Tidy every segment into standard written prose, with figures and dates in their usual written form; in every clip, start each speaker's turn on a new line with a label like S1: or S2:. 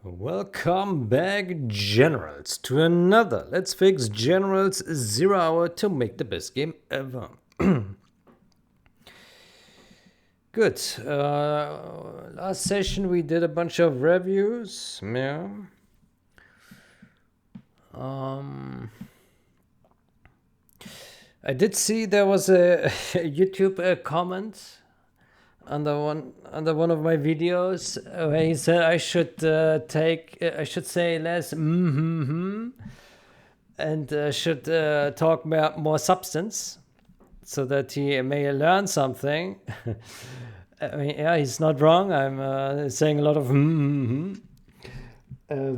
S1: Welcome back, Generals, to another Let's Fix Generals 0 Hour to make the best game ever. Good. Last session we did a bunch of reviews. Yeah. I did see there was a YouTube comment under one of my videos where he said I should I should say less and should talk more substance so that he may learn something. I mean, yeah, he's not wrong. I'm saying a lot of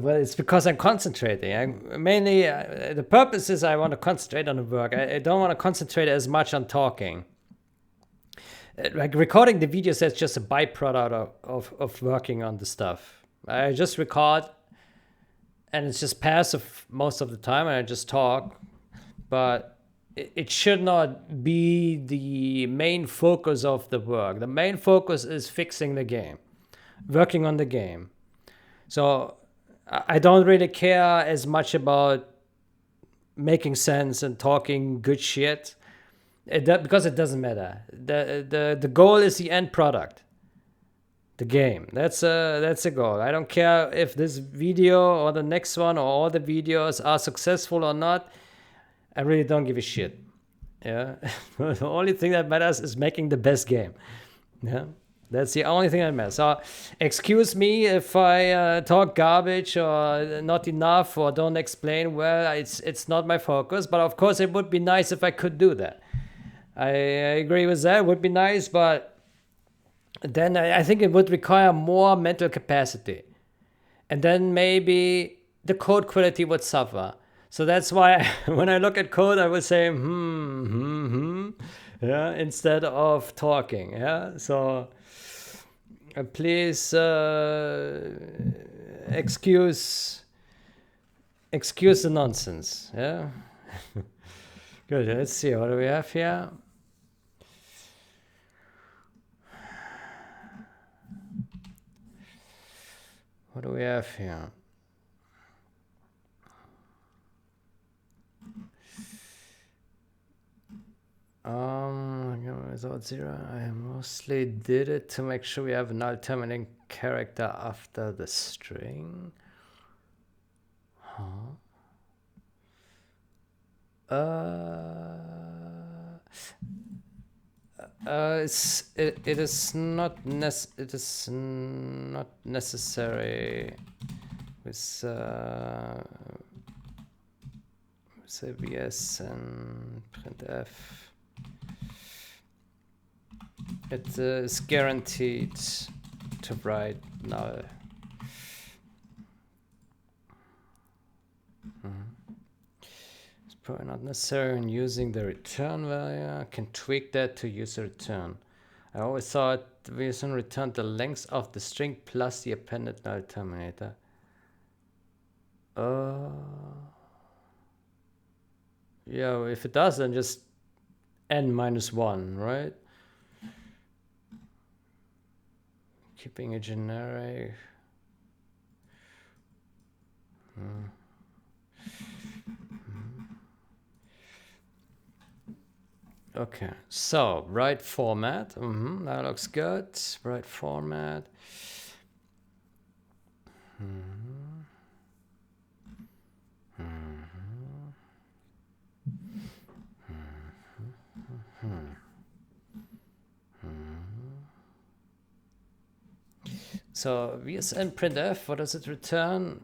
S1: but it's because I'm concentrating. I mainly the purpose is I want to concentrate on the work. I don't want to concentrate as much on talking. Like recording the videos, that's just a byproduct of working on the stuff. I just record and it's just passive most of the time and I just talk, but it should not be the main focus of the work. The main focus is fixing the game, working on the game. So I don't really care as much about making sense and talking good shit. Because it doesn't matter. The goal is the end product, the game. That's a goal. I don't care if this video or the next one or all the videos are successful or not. I really don't give a shit. Yeah, the only thing that matters is making the best game. Yeah, that's the only thing that matters. So, excuse me if I talk garbage or not enough or don't explain well. It's not my focus. But of course, it would be nice if I could do that. I agree with that. It would be nice, but then I think it would require more mental capacity. And then maybe the code quality would suffer. So that's why when I look at code, I would say, yeah, instead of talking. Yeah. So please excuse the nonsense. Yeah. Good. Let's see. What do we have here? What do we have here? Result 0. I mostly did it to make sure we have an alternating character after the string. Huh? It is not necessary with ABS and printf. It is guaranteed to write null. It's probably not necessary when using the return value. I can tweak that to use a return. I always thought we can return the length of the string plus the appended null terminator. Yeah, if it does, then just n minus 1, right? Keeping a generic. Okay, so right format. That looks good. Right format. So VSN printf, what does it return?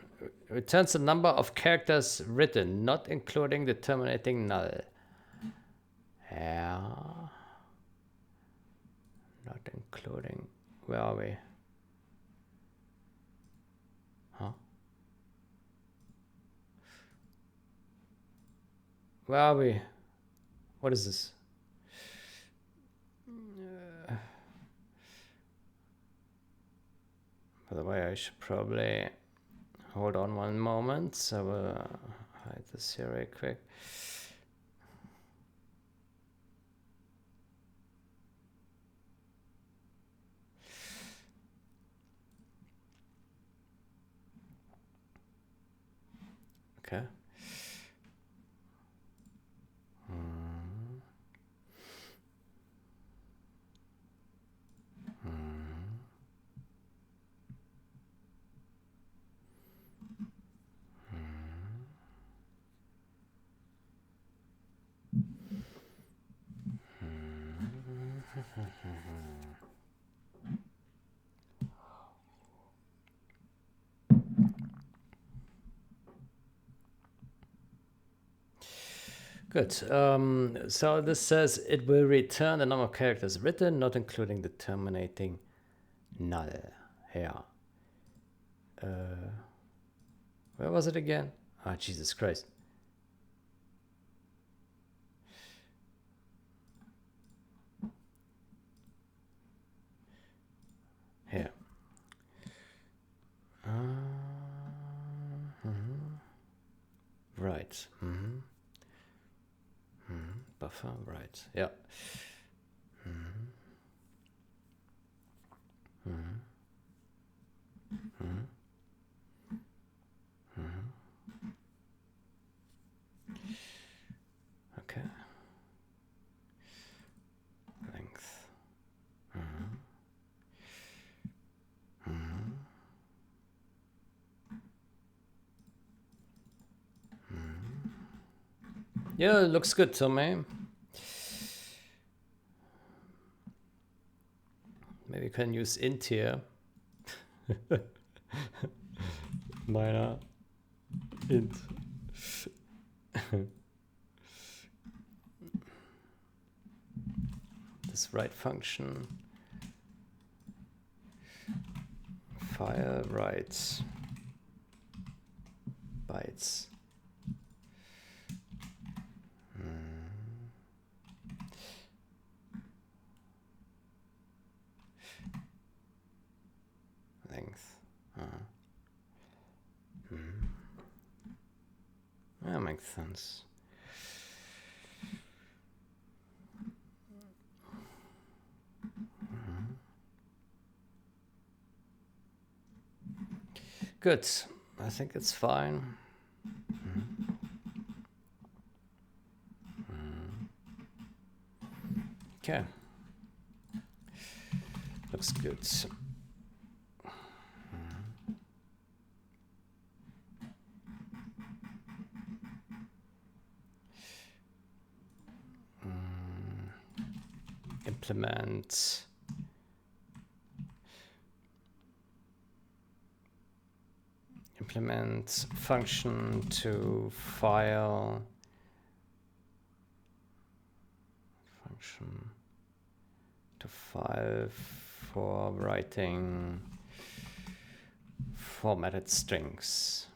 S1: Returns the number of characters written, not including the terminating null. Yeah. Not including. Where are we? Huh? Where are we? What is this? By the way, I should probably hold on one moment. So I will hide this here real quick. Okay. Good. So this says it will return the number of characters written, not including the terminating null. Yeah. Where was it again? Ah, Jesus Christ. Here. Right. Buffer. Right. Yeah. Okay. Length. Yeah, it looks good to me. Maybe you can use int here. Minor int. This write function. File writes bytes. Length. That makes sense. Good. I think it's fine. Okay. Looks good. Implement function to file for writing formatted strings.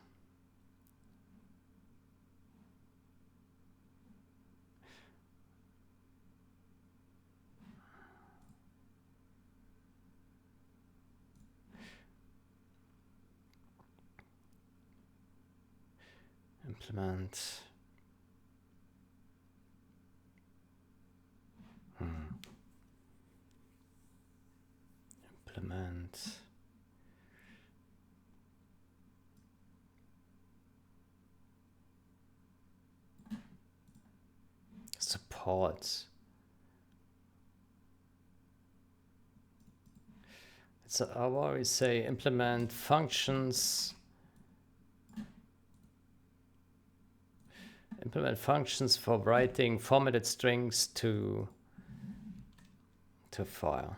S1: Implement support. It's I always say implement functions. Implement functions for writing formatted strings to file.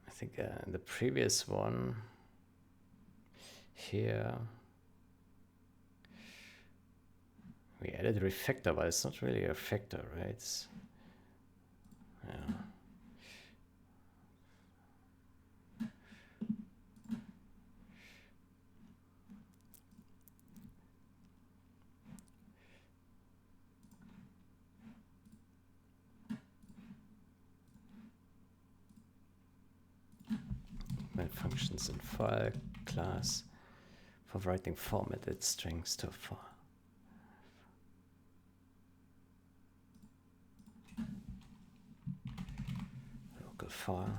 S1: I think the previous one here we added a refactor, but it's not really a refactor, right? It's, yeah. Main functions in file class for writing formatted strings to a file. Local file.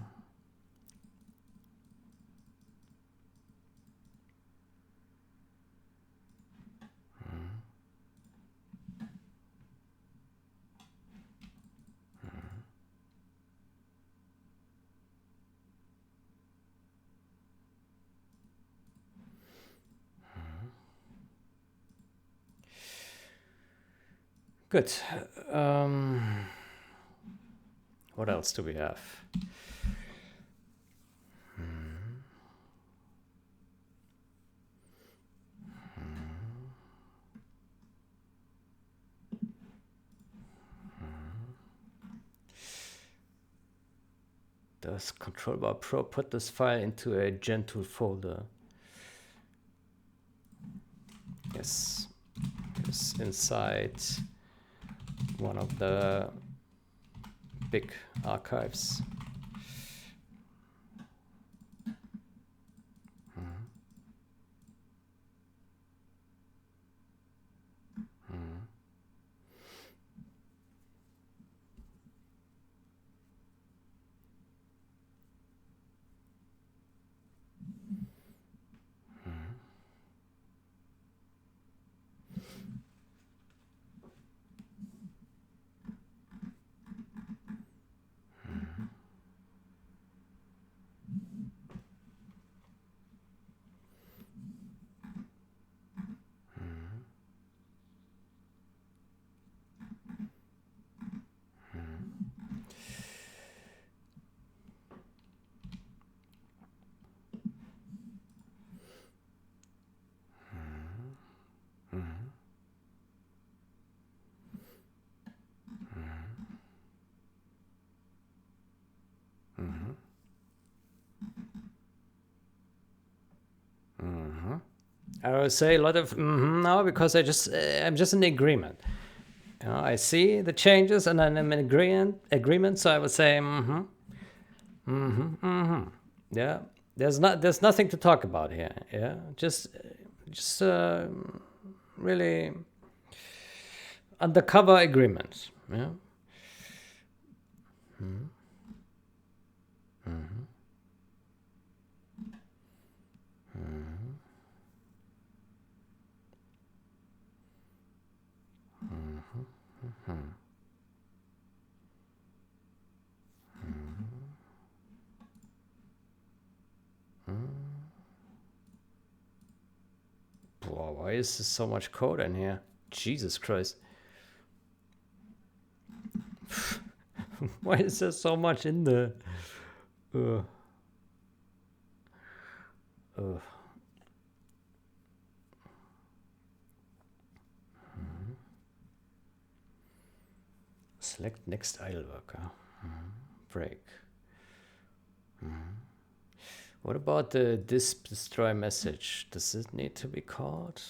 S1: Good. What else do we have? Does Control Bar Pro put this file into a Gentoo folder? Yes. It's inside one of the big archives. I will say a lot of now because I'm just in agreement. You know, I see the changes and then I'm in agreement. So I would say yeah. There's nothing to talk about here. Yeah, just really undercover agreements. Yeah. Wow, why is there so much code in here? Jesus Christ. Why is there so much in there? Select next idle worker. Break. What about the destroy message? Does it need to be called?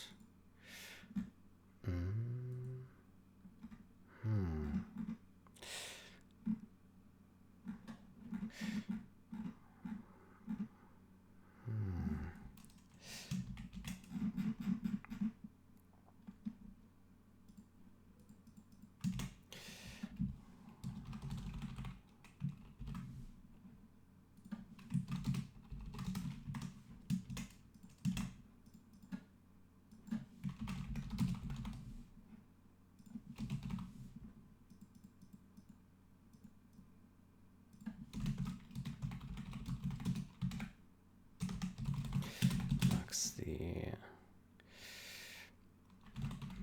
S1: Marks the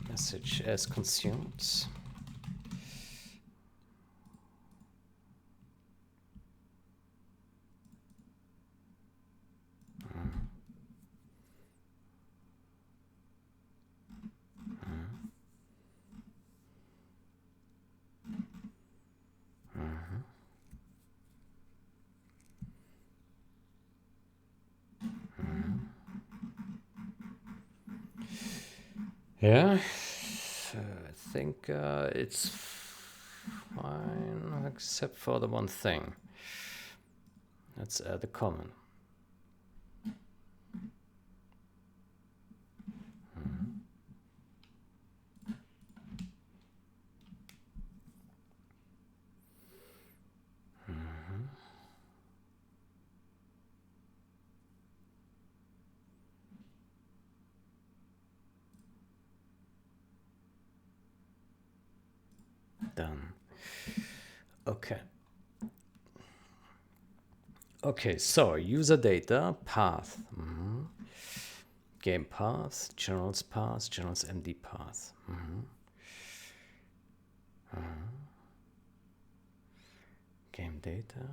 S1: message as consumed. Yeah, I think it's fine, except for the one thing. Let's add the comment. Done. Okay. Okay, so user data, path. Game path, generals path, generals MD path. Game data.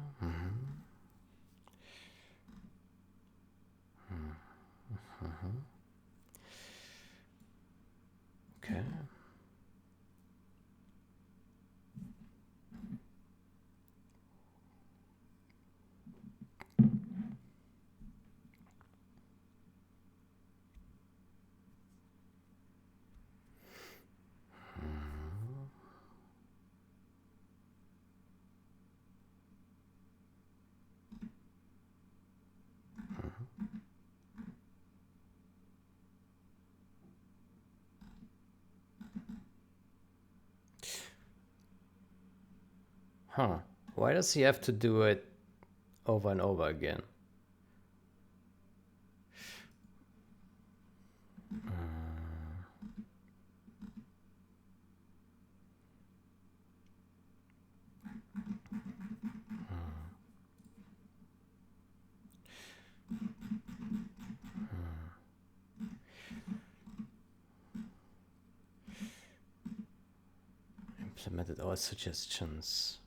S1: Okay. Huh. Why does he have to do it over and over again? Implemented all suggestions.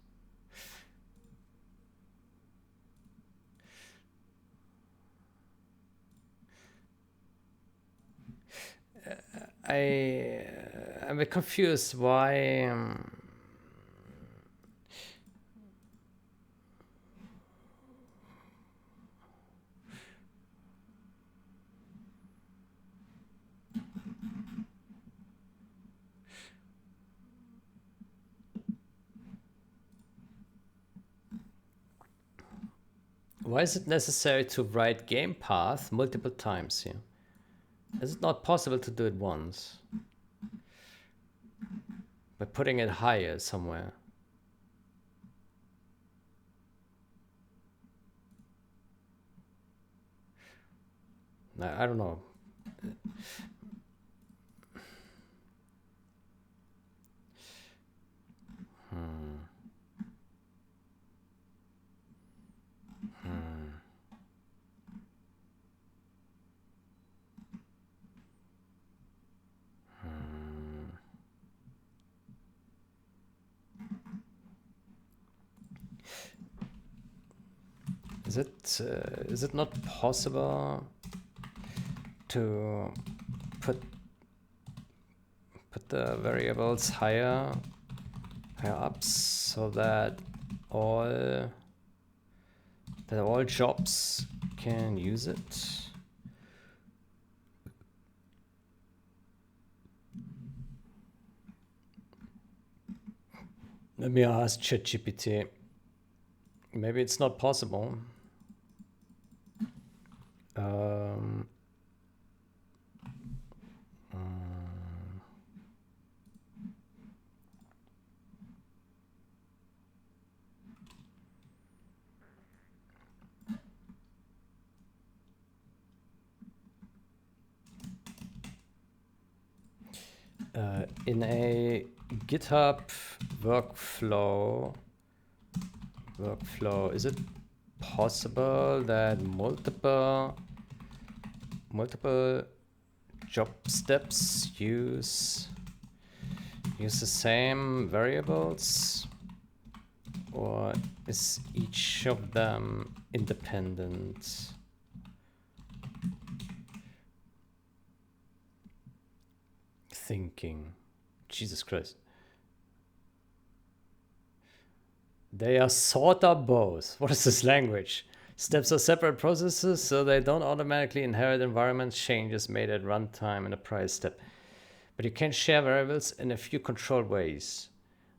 S1: I'm a bit confused why. Why is it necessary to write game path multiple times here? Is it not possible to do it once? By putting it higher somewhere. I don't know. Is it not possible to put the variables higher up so that all jobs can use it? Let me ask ChatGPT. Maybe it's not possible. In a GitHub workflow, is it possible that multiple job steps use the same variables, or is each of them independent? Thinking. Jesus Christ. They are sort of both. What is this language? Steps are separate processes, so they don't automatically inherit environment changes made at runtime in a prior step. But you can share variables in a few controlled ways.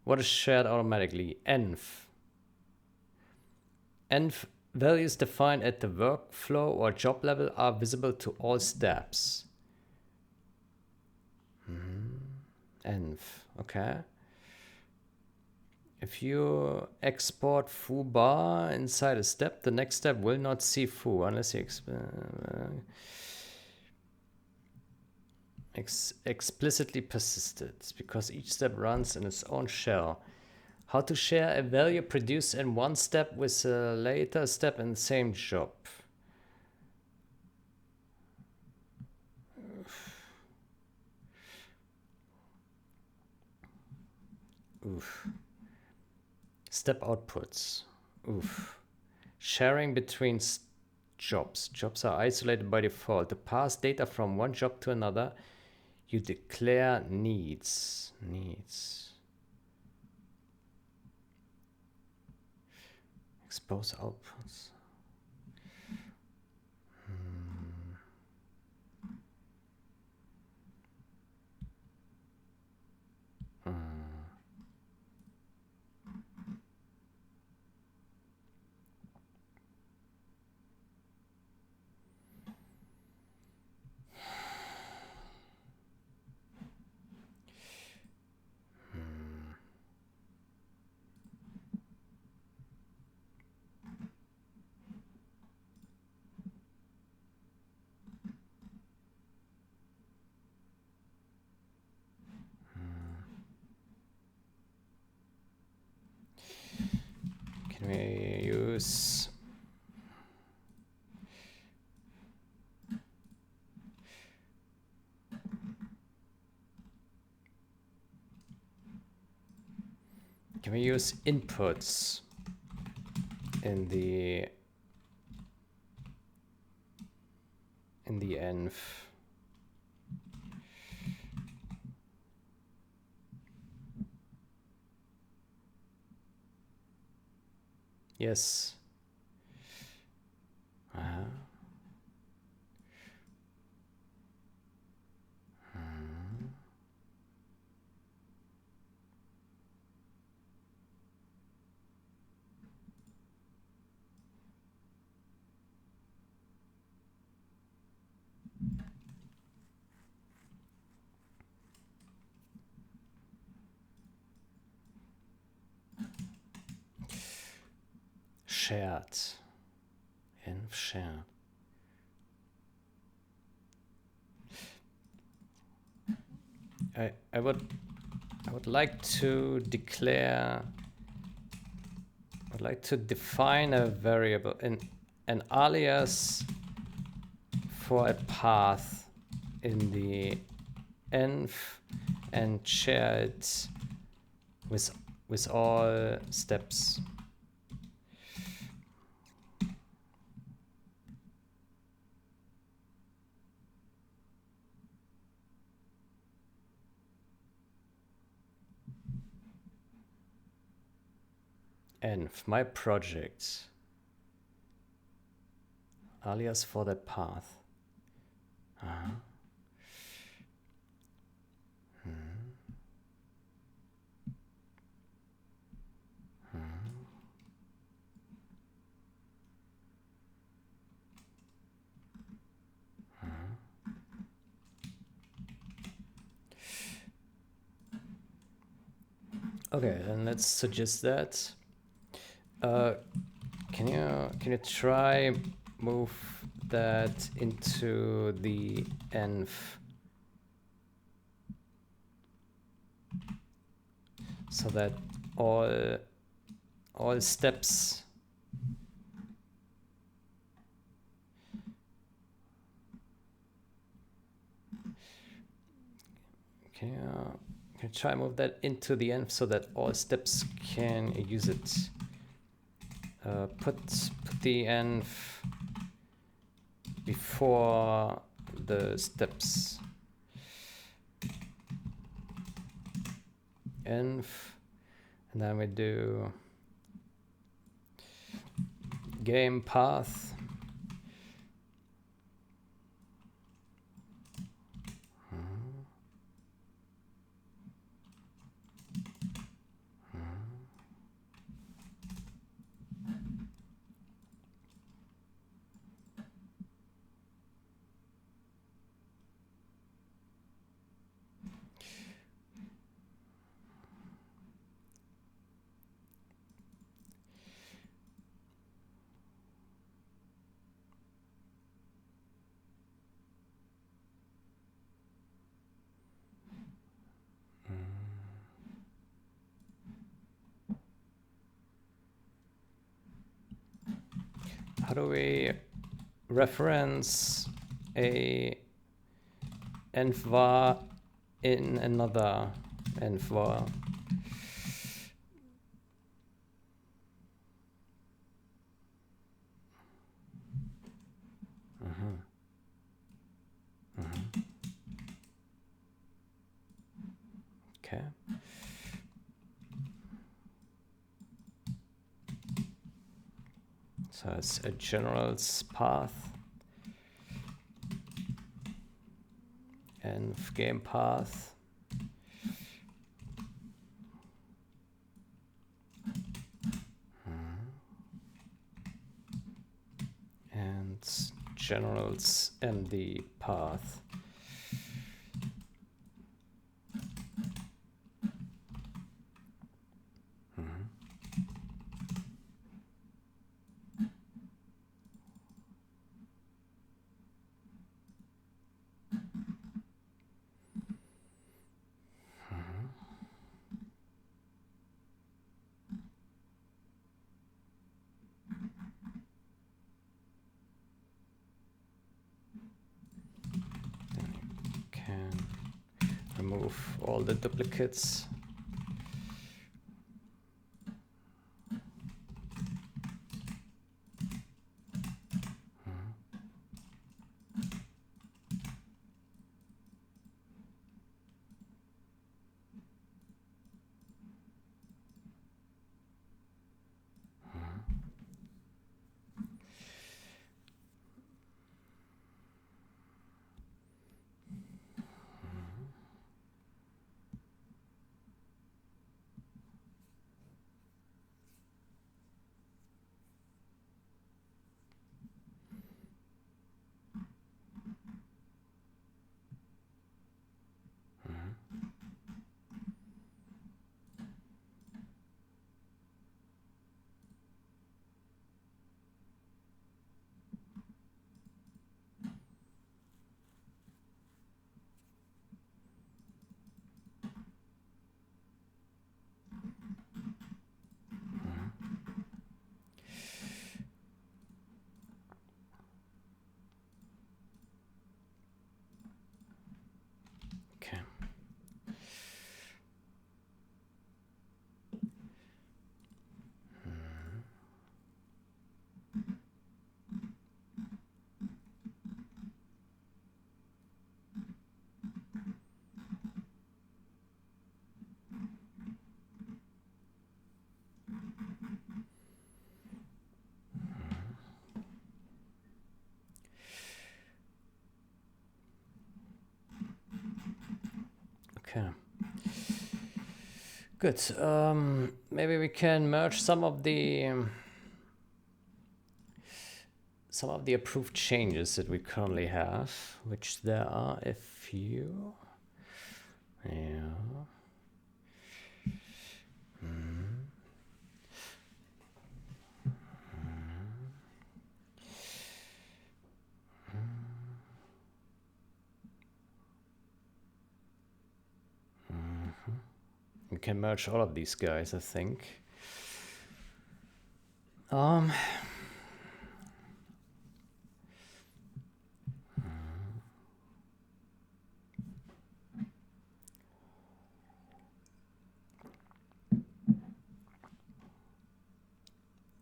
S1: What is shared automatically? Env. Env values defined at the workflow or job level are visible to all steps. Env, okay. If you export foo bar inside a step, the next step will not see foo unless you explicitly persisted, because each step runs in its own shell. How to share a value produced in one step with a later step in the same job. Oof. Step outputs. Oof. Sharing between jobs. Jobs are isolated by default. To pass data from one job to another, you declare needs. Expose outputs. Can we use inputs in the env? Yes. Shared. Env shared. I would like to declare. I'd like to define a variable in an alias for a path in the env and share it with all steps. Env, my project, alias for that path. Okay, then let's suggest that. Can you try move that into the env so that all steps can you try move that into the env so that all steps can use it. Put the env before the steps. Env, and then we do game path. how do we reference a env in another env? Okay. So it's a general's path and game path. And general's MD path. Remove all the duplicates. Okay. Okay. Good. Maybe we can merge some of the approved changes that we currently have, which there are a few. Yeah. We can merge all of these guys, I think.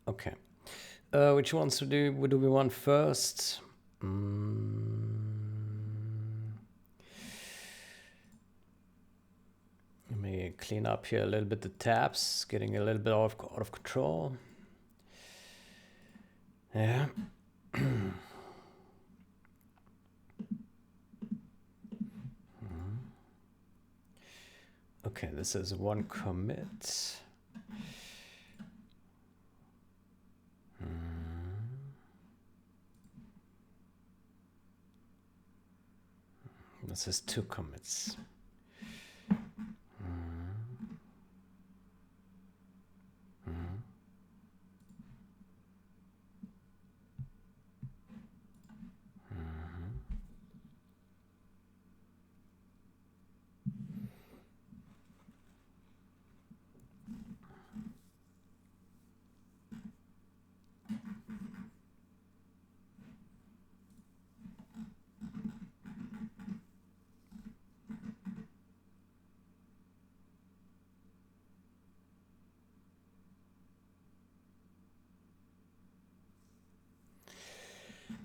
S1: Okay. Which ones do we want first? Let me clean up here a little bit the tabs, getting a little bit out of control. Yeah. Okay, this is one commit. This is two commits.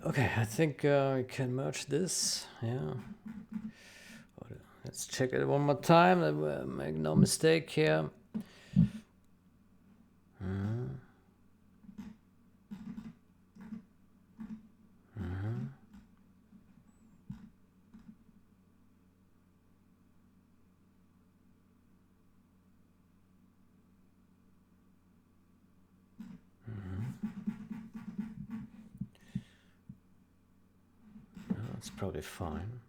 S1: Okay, I think we can merge this. Yeah. Let's check it one more time. Make no mistake here. That's probably fine.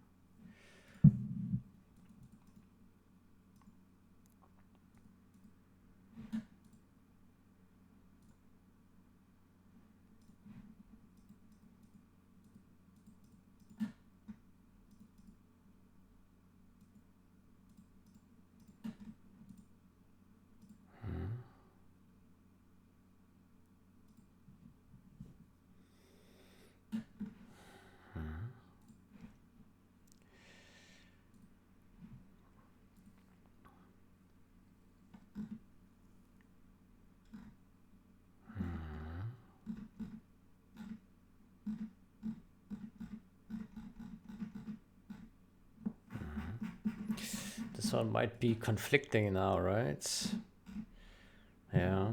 S1: This one might be conflicting now, right? Yeah.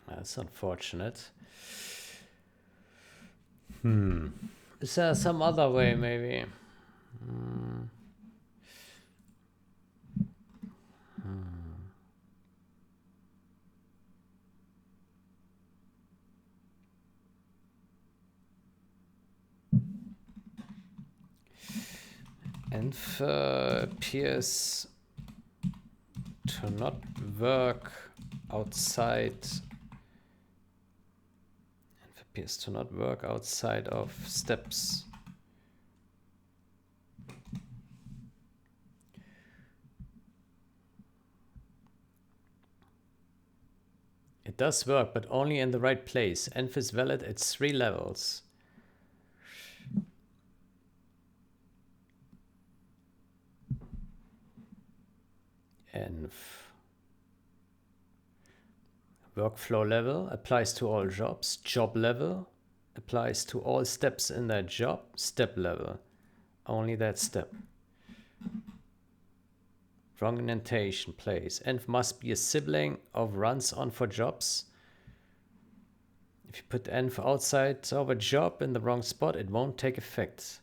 S1: That's unfortunate. Is there some other way, maybe? env appears to not work outside. Env appears to not work outside of steps. It does work, but only in the right place. Env is valid at 3 levels. Env workflow level applies to all jobs. Job level applies to all steps in that job. Step level, only that step. Wrong indentation place. Env must be a sibling of runs on for jobs. If you put env outside of a job in the wrong spot, it won't take effect.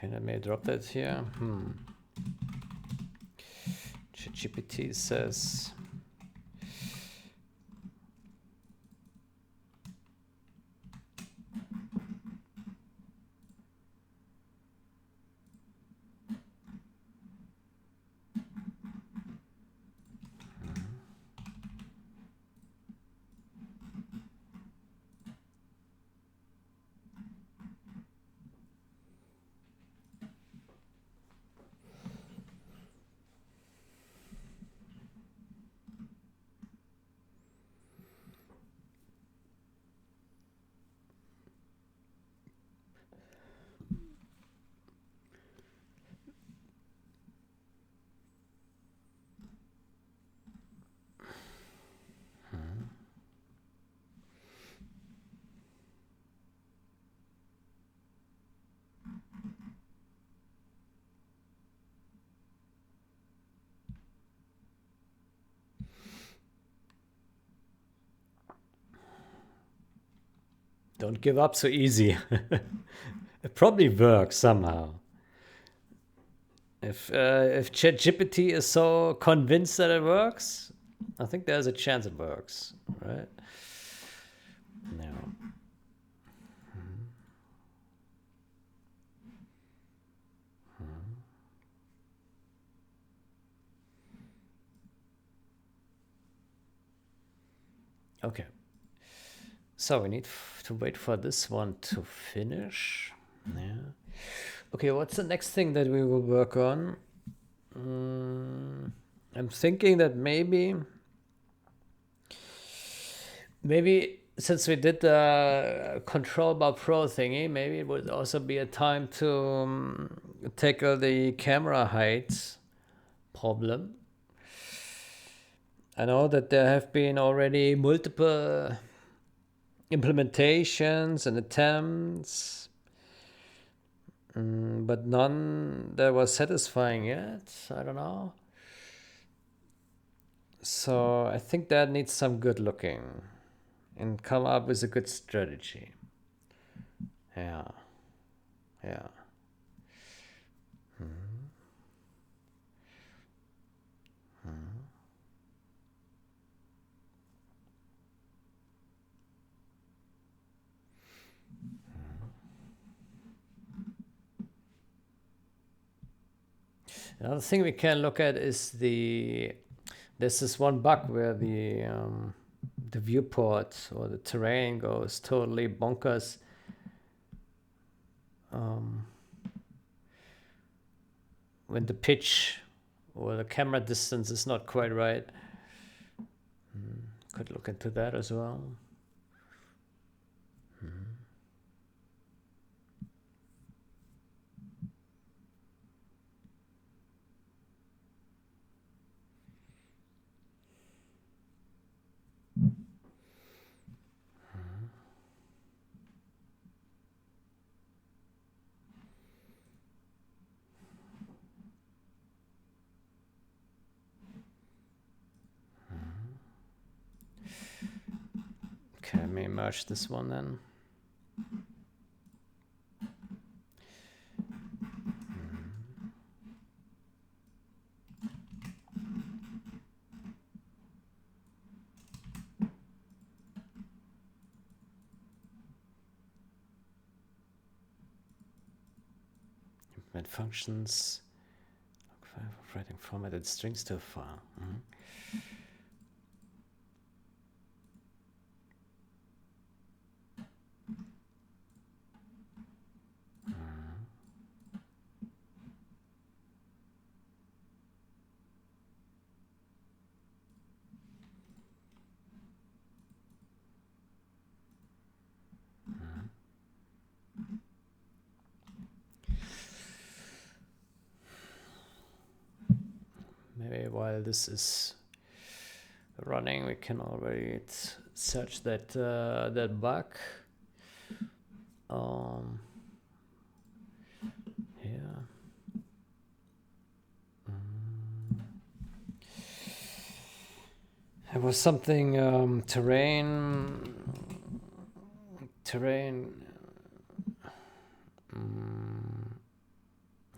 S1: Okay, let me drop that here. ChatGPT says don't give up so easy. It probably works somehow. If ChatGPT is so convinced that it works, I think there's a chance it works, right? No. Okay. So we need to wait for this one to finish. Yeah. Okay, what's the next thing that we will work on? I'm thinking that maybe since we did the control bar pro thingy, maybe it would also be a time to tackle the camera height problem. I know that there have been already multiple implementations and attempts, but none that was satisfying yet. I don't know. So I think that needs some good looking and come up with a good strategy. Yeah. Another thing we can look at is there's this one bug where the viewport or the terrain goes totally bonkers. When the pitch or the camera distance is not quite right. Could look into that as well. Okay, let me merge this one then. Implement functions. Writing formatted strings to a file. Maybe while this is running, we can already search that that bug. Here. It was something terrain.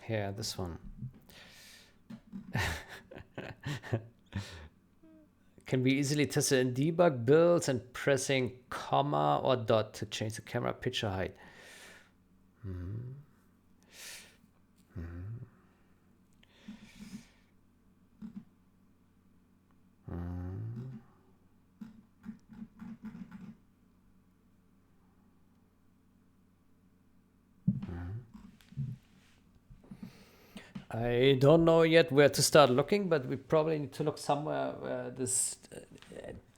S1: Here, this one. Can be easily tested in debug builds and pressing comma or dot to change the camera picture height. I don't know yet where to start looking, but we probably need to look somewhere where this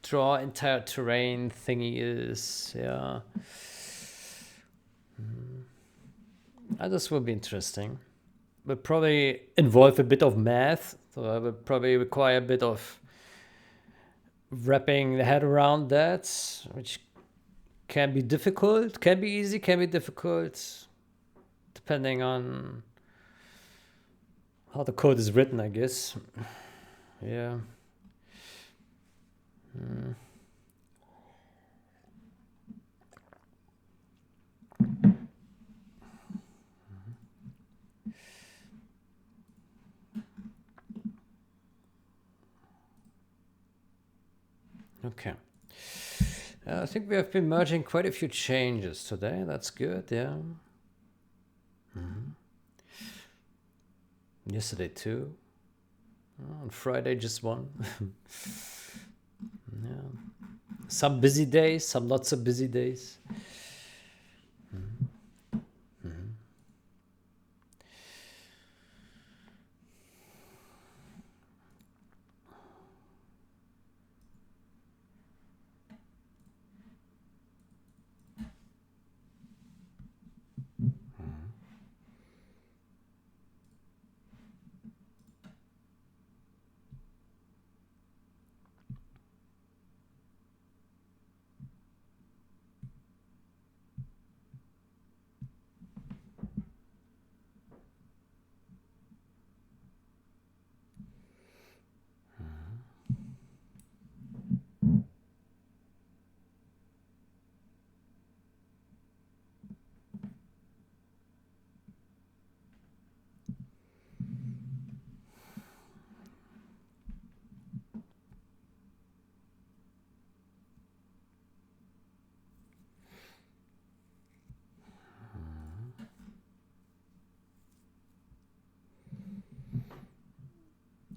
S1: draw entire terrain thingy is. Yeah. This will be interesting. Will probably involve a bit of math, so I will probably require a bit of wrapping the head around that, which can be difficult, can be easy, can be difficult, depending on how the code is written, I guess. Yeah. Okay. I think we have been merging quite a few changes today. That's good, yeah. Yesterday too. On Friday just one. Yeah. Some busy days, some lots of busy days.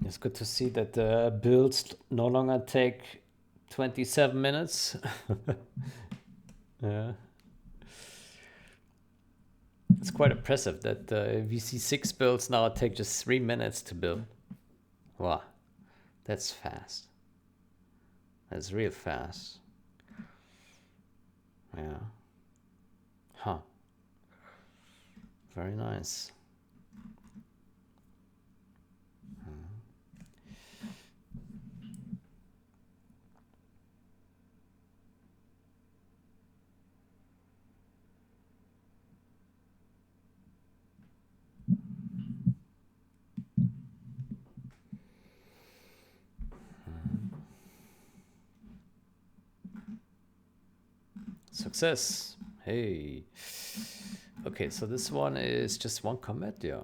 S1: It's good to see that the builds no longer take 27 minutes. Yeah. It's quite impressive that VC6 builds now take just 3 minutes to build. Wow, that's fast. That's real fast. Yeah. Huh. Very nice. Success. Hey. Okay, so this one is just one commit, yeah.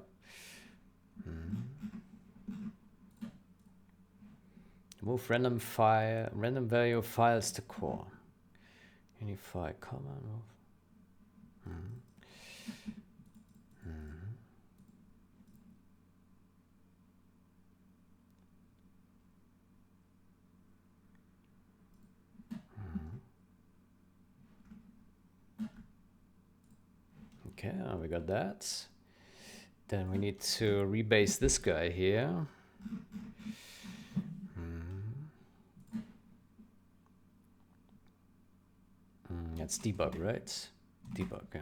S1: Move random value files to core. Unify, comma, move. Okay, we got that. Then we need to rebase this guy here. That's debug, right? Debug, yeah.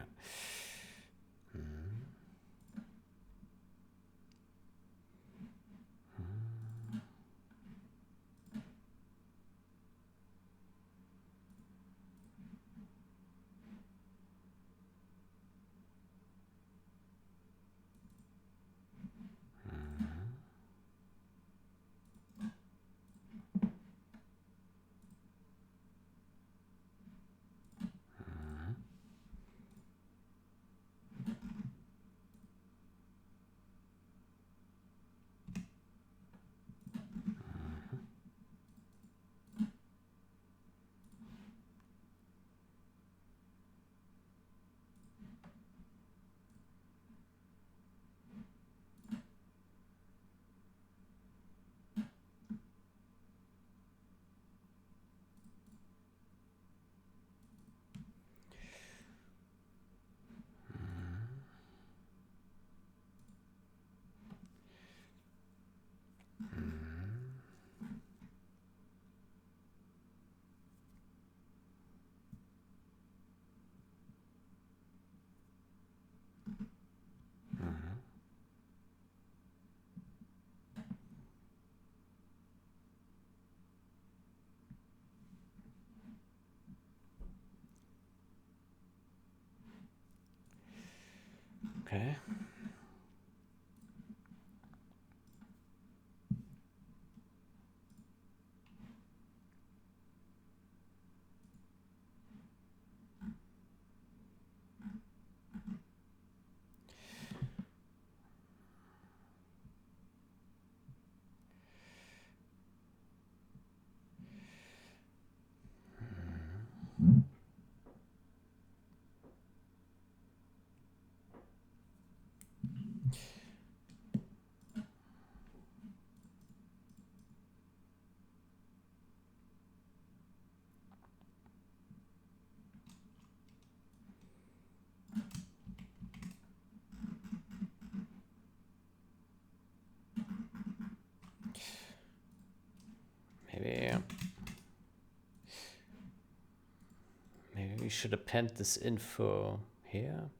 S1: Okay. Maybe we should append this info here.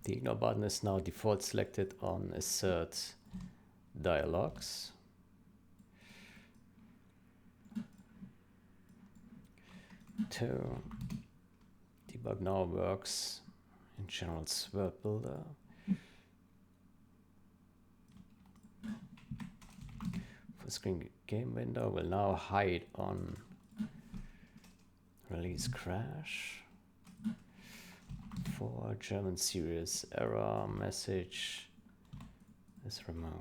S1: The ignore button is now default selected on assert dialogues. 2, debug now works in general Sword Builder. Full screen game window will now hide on release crash. 4, German serious error message is removed.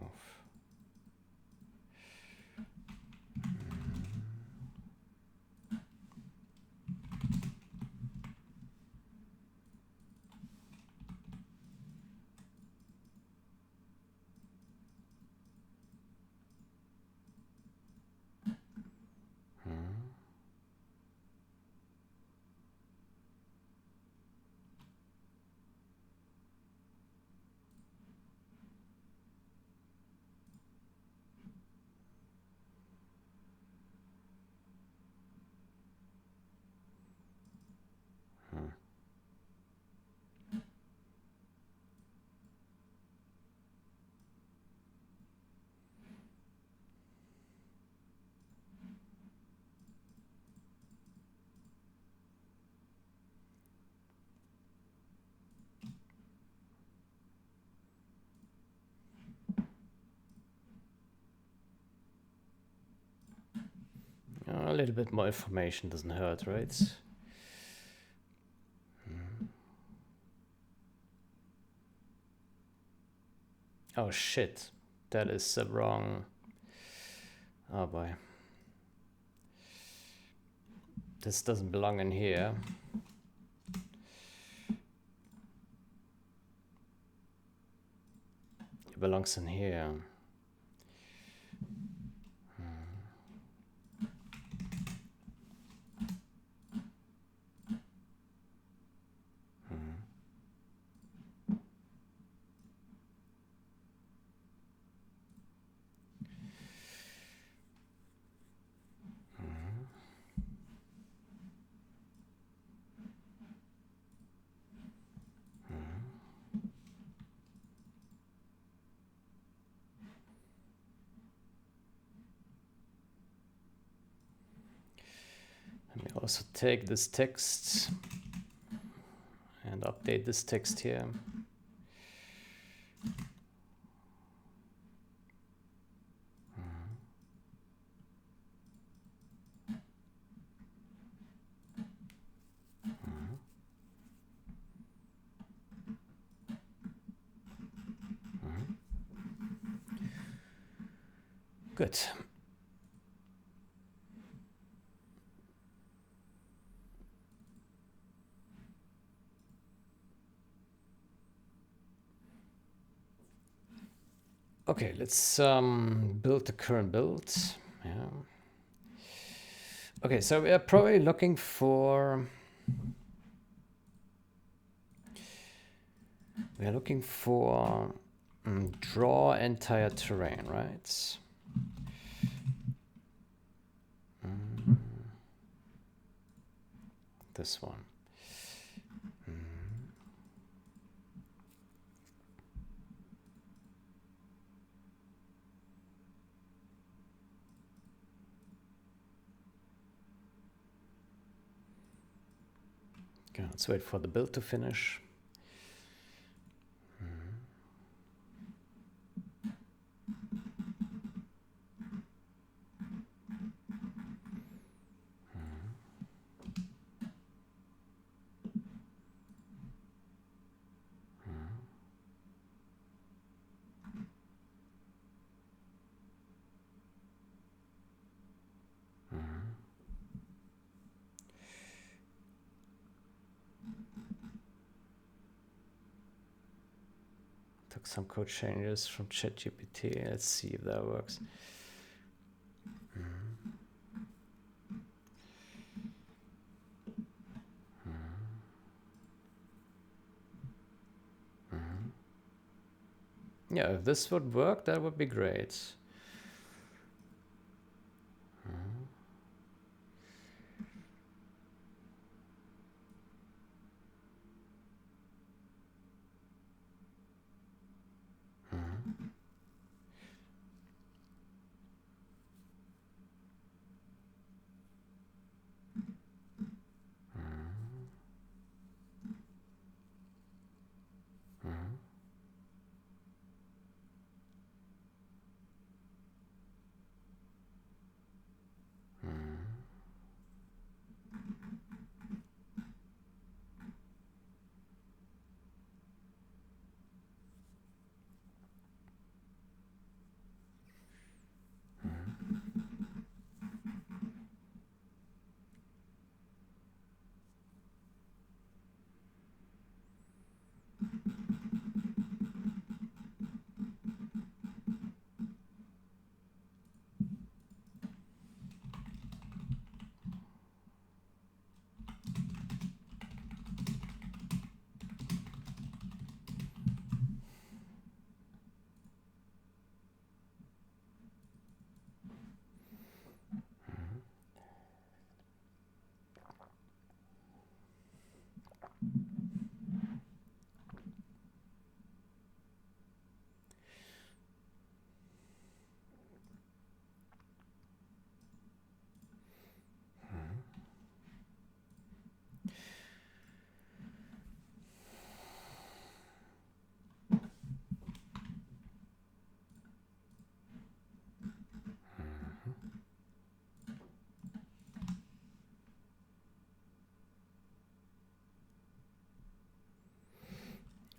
S1: little bit more information doesn't hurt, right? Oh shit, that is wrong. Oh boy. This doesn't belong in here. It belongs in here. Let me also take this text and update this text here. Good. Okay, let's build the current build. Yeah. Okay, so we are probably looking for draw entire terrain, right? This one. Okay, let's wait for the build to finish. Took some code changes from ChatGPT. Let's see if that works. Yeah, if this would work, that would be great.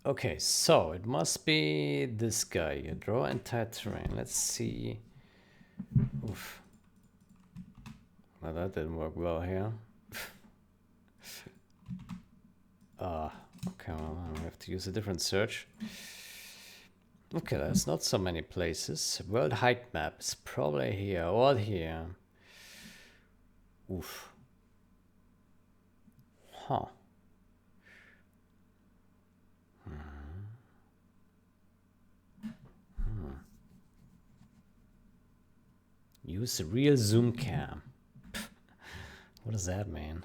S1: Okay, so it must be this guy. You draw entire terrain. Let's see. Oof. Well, that didn't work well here. Okay, well, I have to use a different search. Okay, there's not so many places. World height map is probably here or here. Oof. Huh. Use real zoom cam. What does that mean?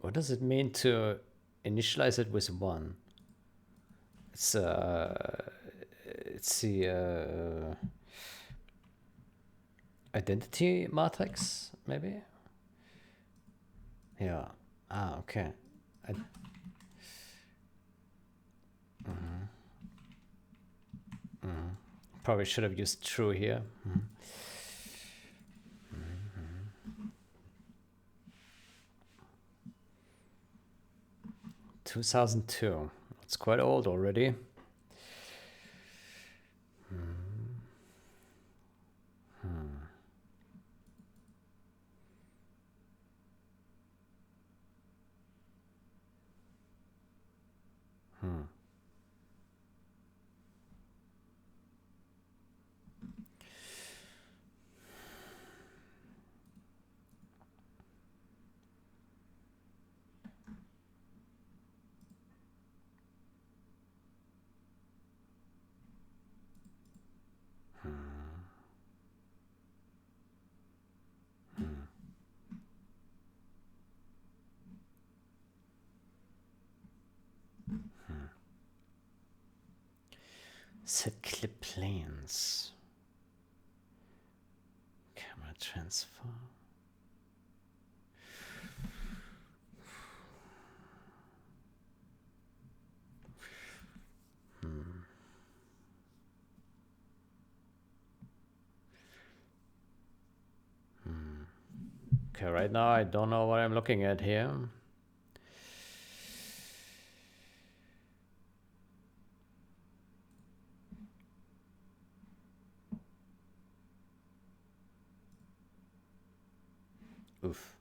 S1: What does it mean to initialize it with 1? It's the identity matrix, maybe? Yeah. Ah, okay. Probably should have used true here. 2002. It's quite old already. Set clip planes. Camera transfer. Okay, right now I don't know what I'm looking at here. Oof.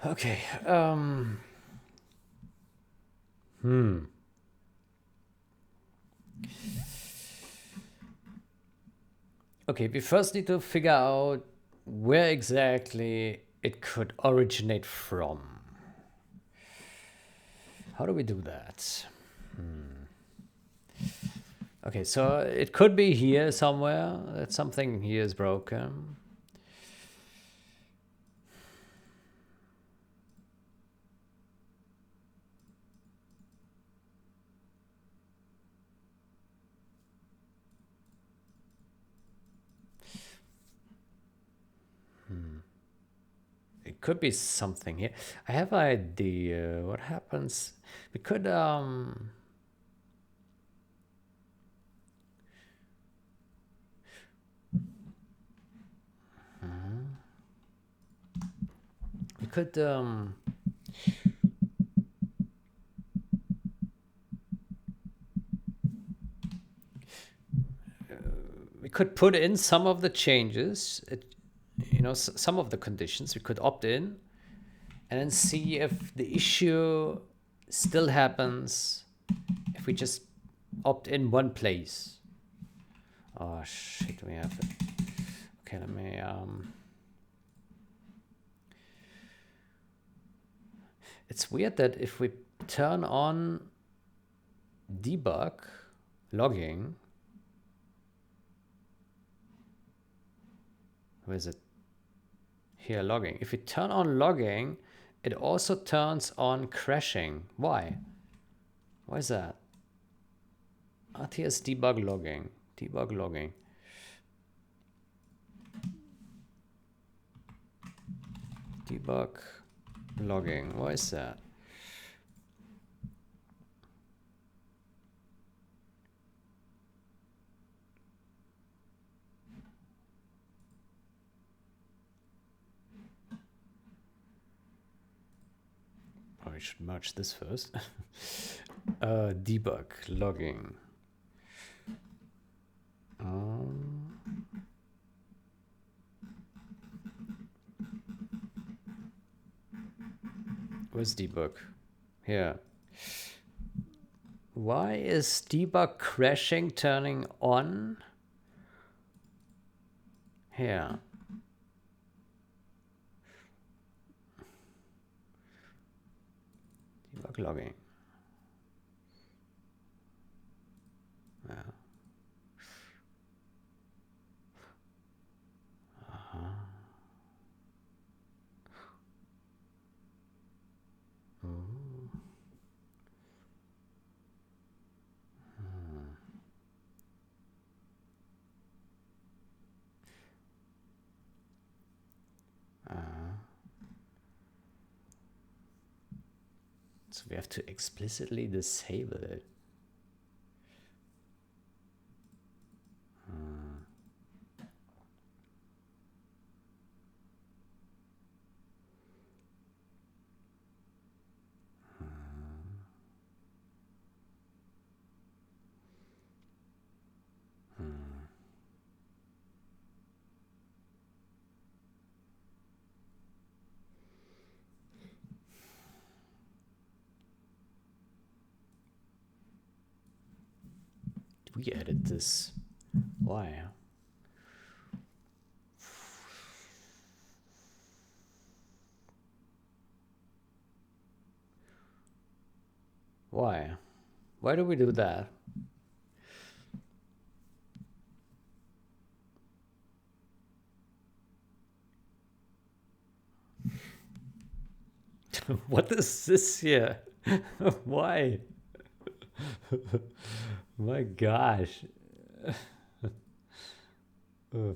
S1: Okay. Okay, we first need to figure out where exactly it could originate from. How do we do that? Okay, so it could be here somewhere, that something here is broken. It could be something here. I have an idea. What happens? We could we could we could put in some of the changes. You know, some of the conditions we could opt in, and then see if the issue still happens if we just opt in one place. Oh shit, we have it. Okay, let me it's weird that if we turn on debug logging, where is it? Here, logging. If we turn on logging, it also turns on crashing. Why? Why is that? RTS debug logging. Debug logging. Debug logging. Why is that? Probably should merge this first. Debug logging. Where's debug? Here. Why is debug crashing turning on? Here. Debug logging. Yeah. So we have to explicitly disable it. We edit this. Why? Why? Why do we do that? What is this here? Why? My gosh. Ugh.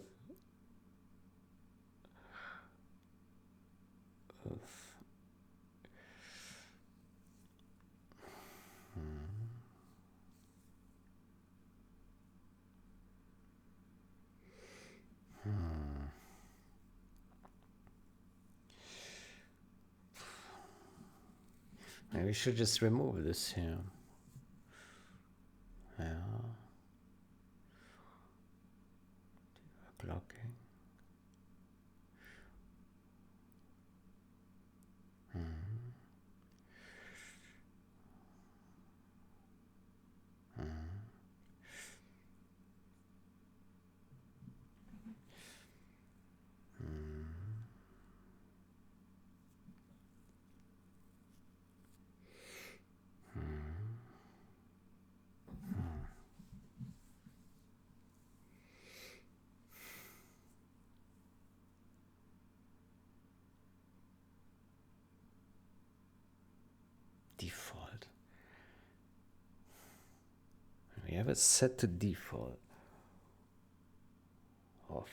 S1: Maybe we should just remove this here. Yeah. Blocking. Default. We have it set to default. Off.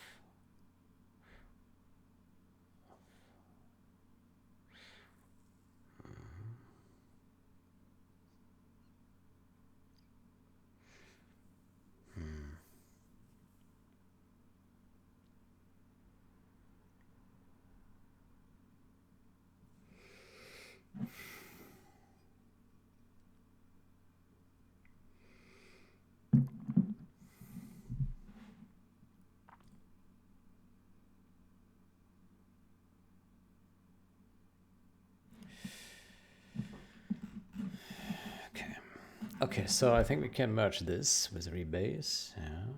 S1: Okay, so I think we can merge this with rebase. Yeah.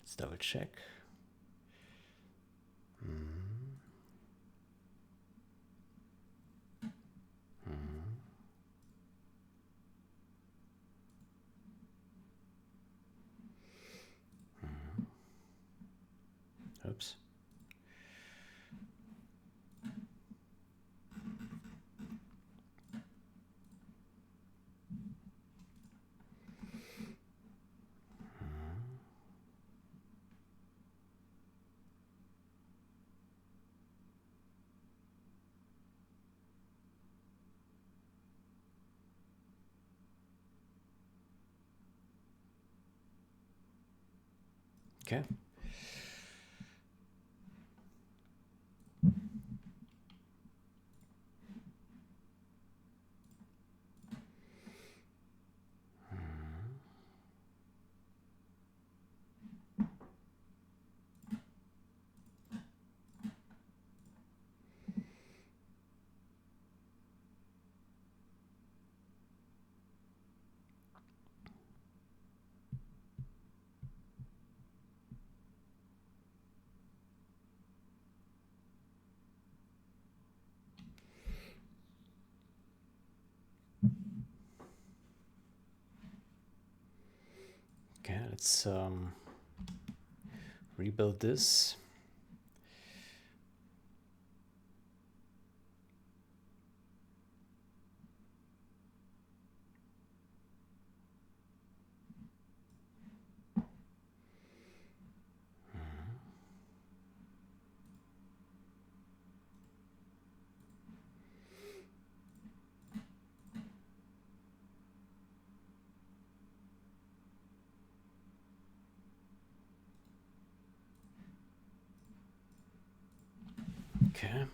S1: Let's double check. Oops. Okay. Okay, let's rebuild this. Okay.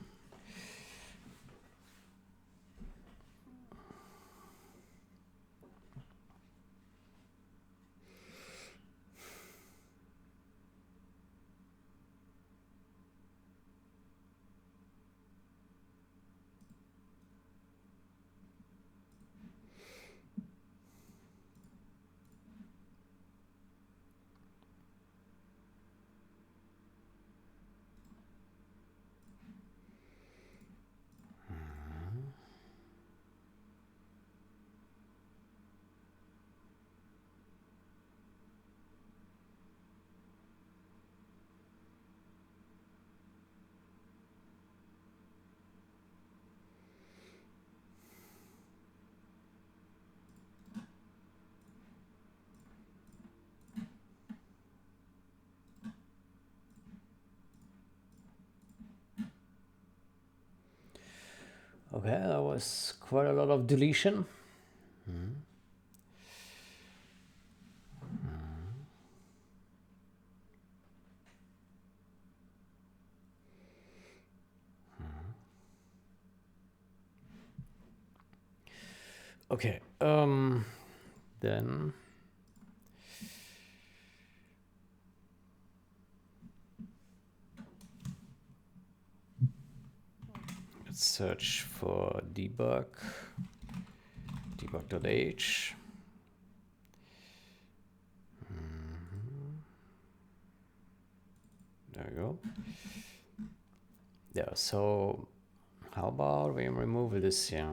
S1: Okay, that was quite a lot of deletion. Okay, then let's search for debug.h. There we go. Yeah, so how about we remove this here?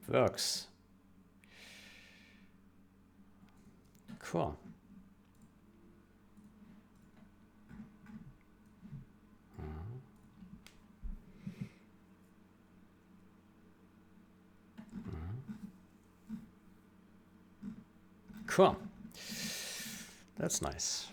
S1: Works. Cool. Cool. That's nice.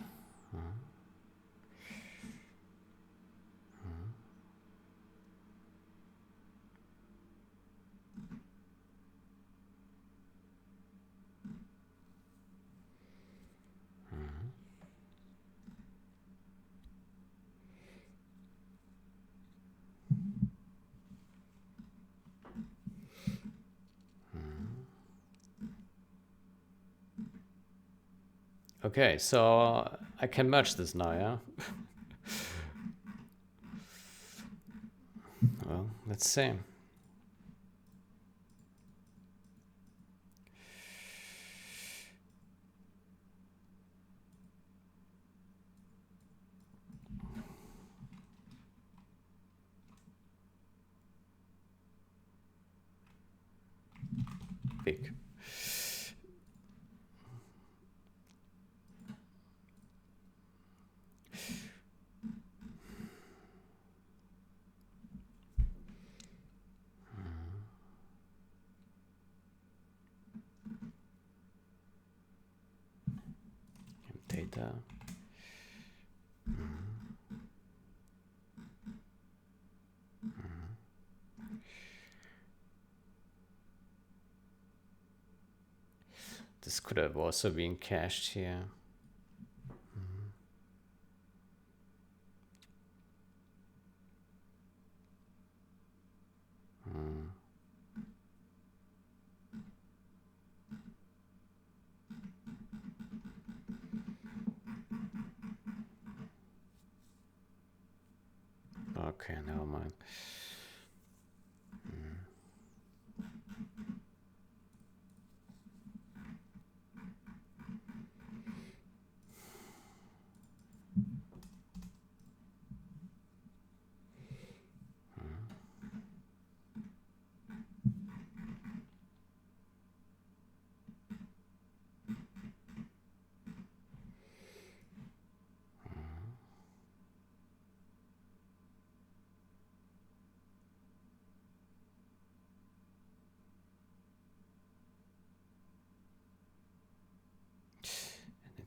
S1: Okay, so I can merge this now, yeah? Well, let's see. Big. Data. This could have also been cached here. Okay, never mind.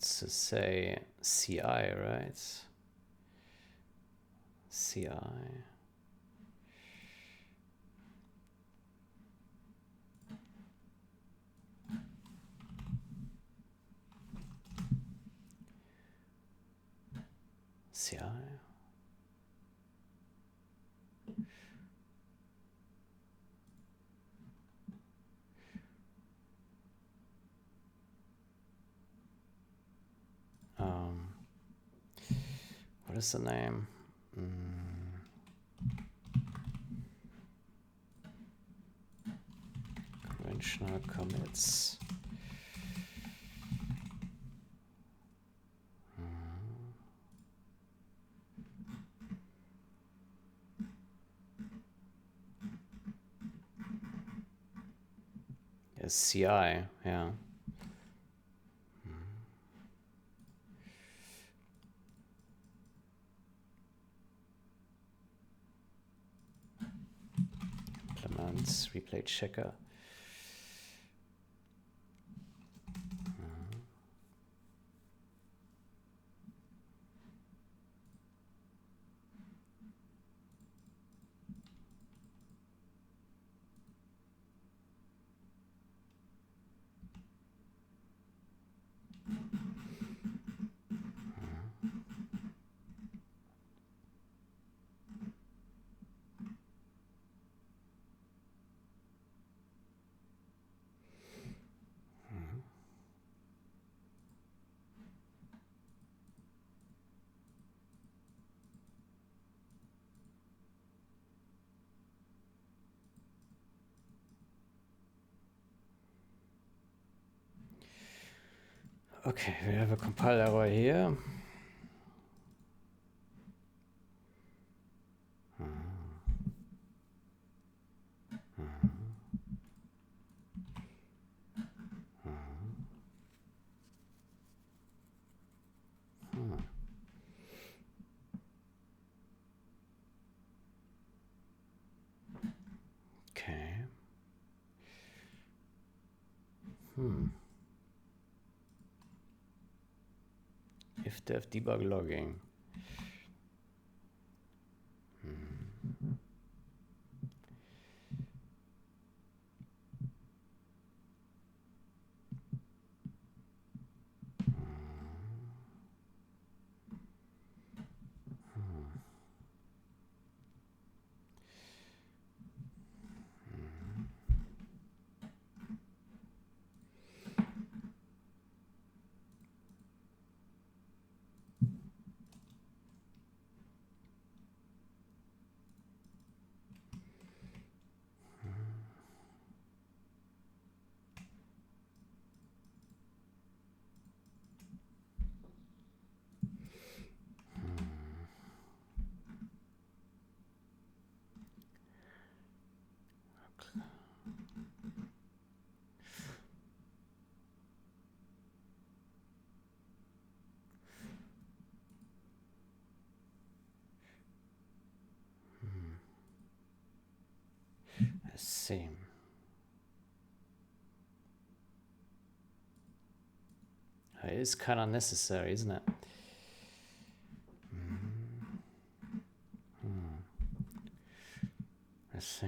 S1: It's to say CI, right? CI. CI. What is the name? Conventional commits. Yes, CI, yeah. Implements, replay checker. Okay, we have a compile error here. dev debug logging. Let's see. It is kind of necessary, isn't it? Let's see.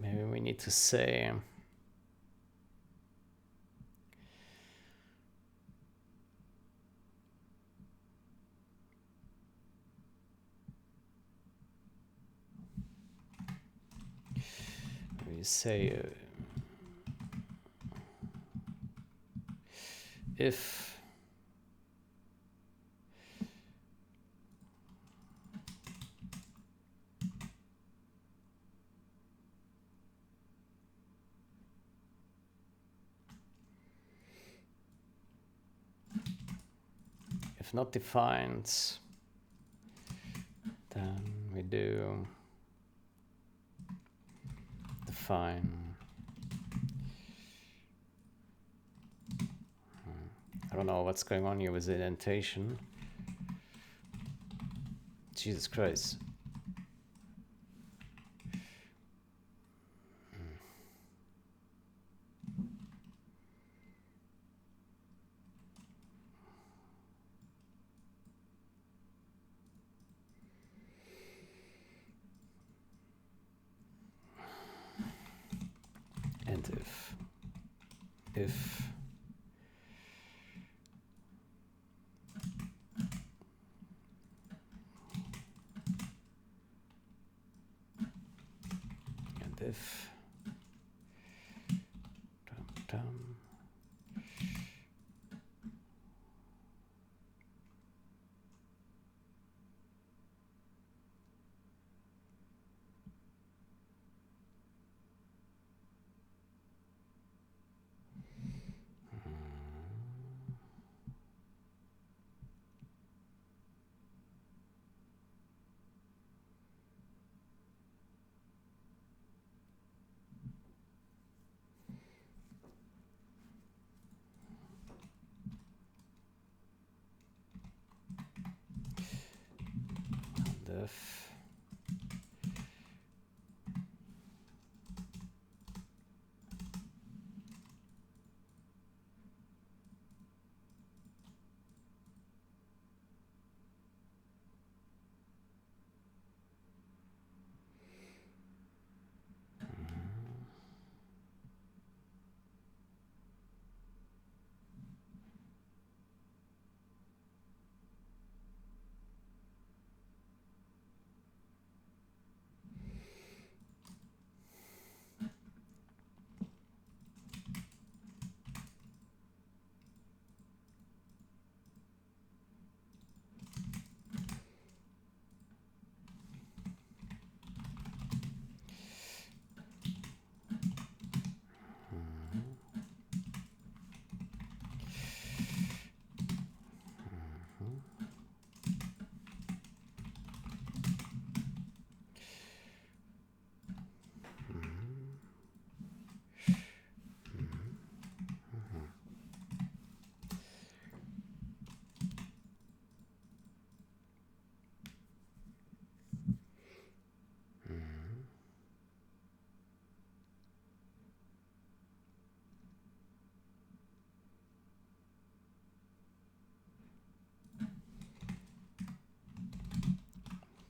S1: Maybe we need to say if not defined, then we do define. I don't know what's going on here with the indentation. Jesus Christ. And if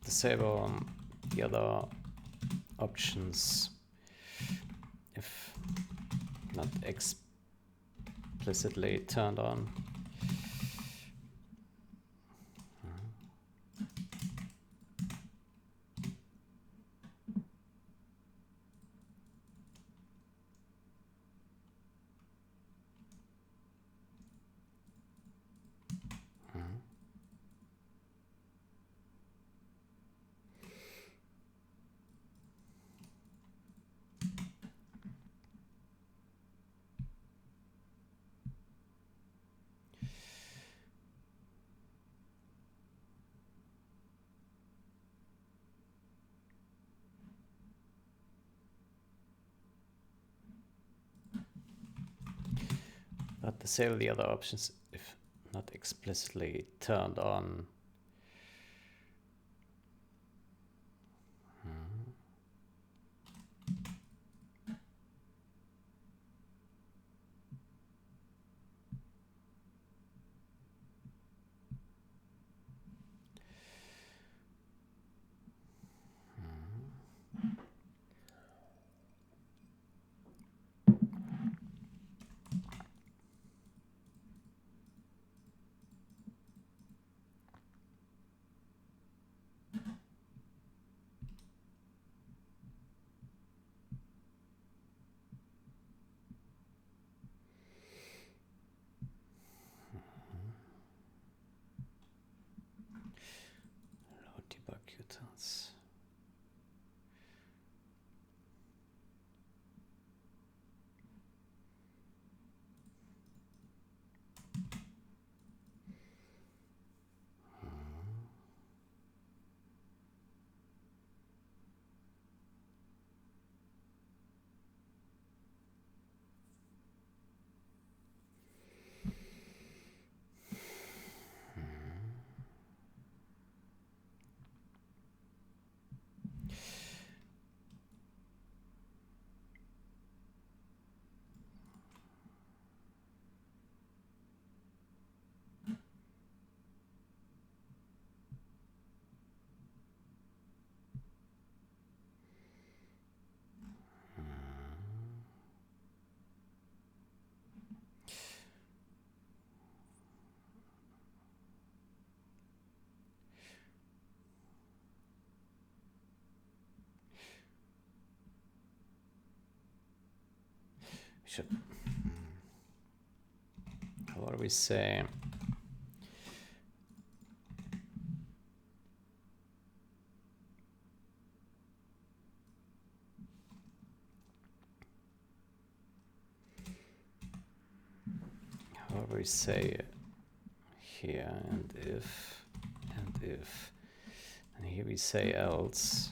S1: disable the other options if not explicitly turned on. But disable the other options if not explicitly turned on. Load debug utils. Should, what do we say? What do we say here? And if, and here we say else.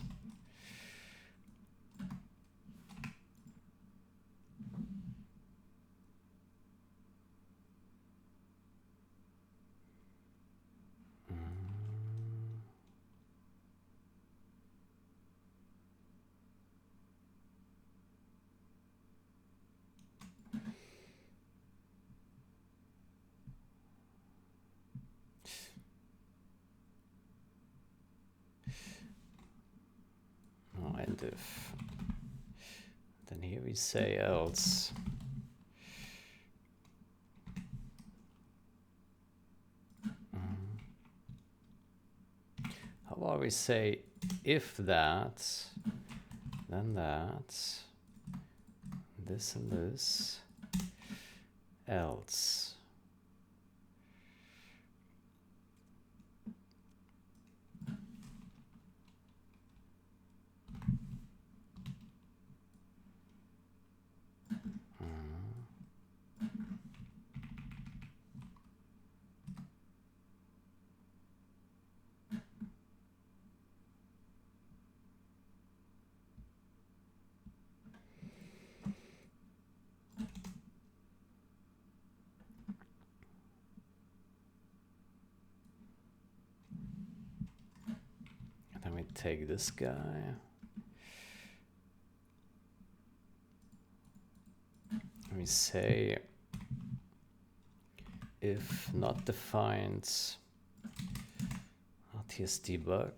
S1: And if, then here we say else. How about we say if that, then that, this and this, else. And then we take this guy. We say if not defined, RTS debug,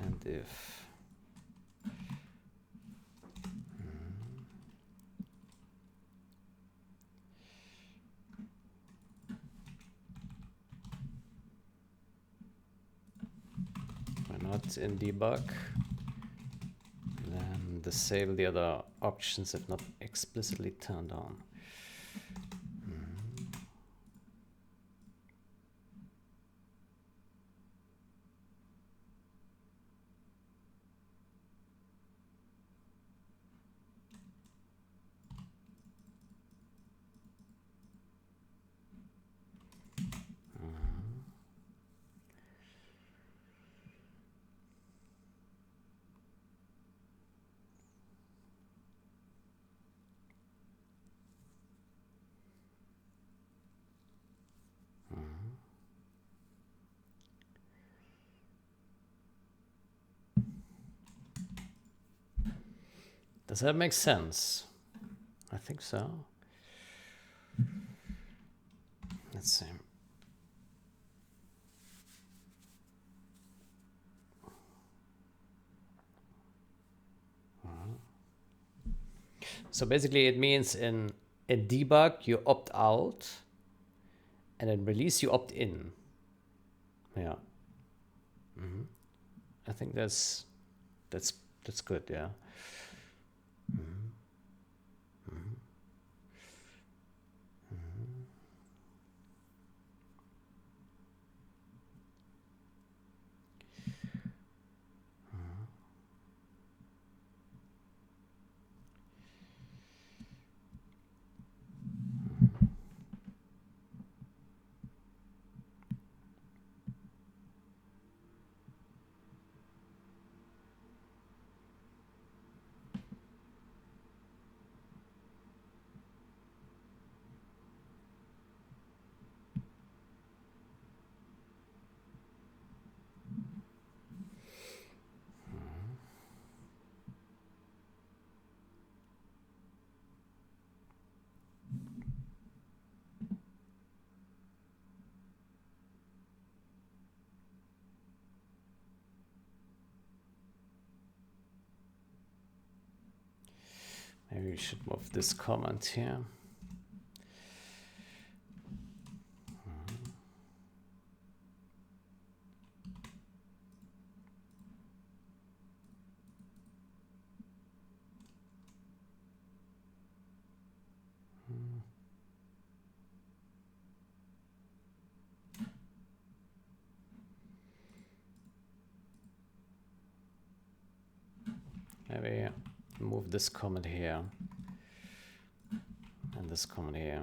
S1: And if we're not in debug, then disable the other options if not explicitly turned on. Does that make sense? I think so. Let's see. So basically it means in debug you opt out, and in release you opt in. Yeah. I think that's good, yeah. Maybe we should move this comment here. Maybe move this comment here and this comment here.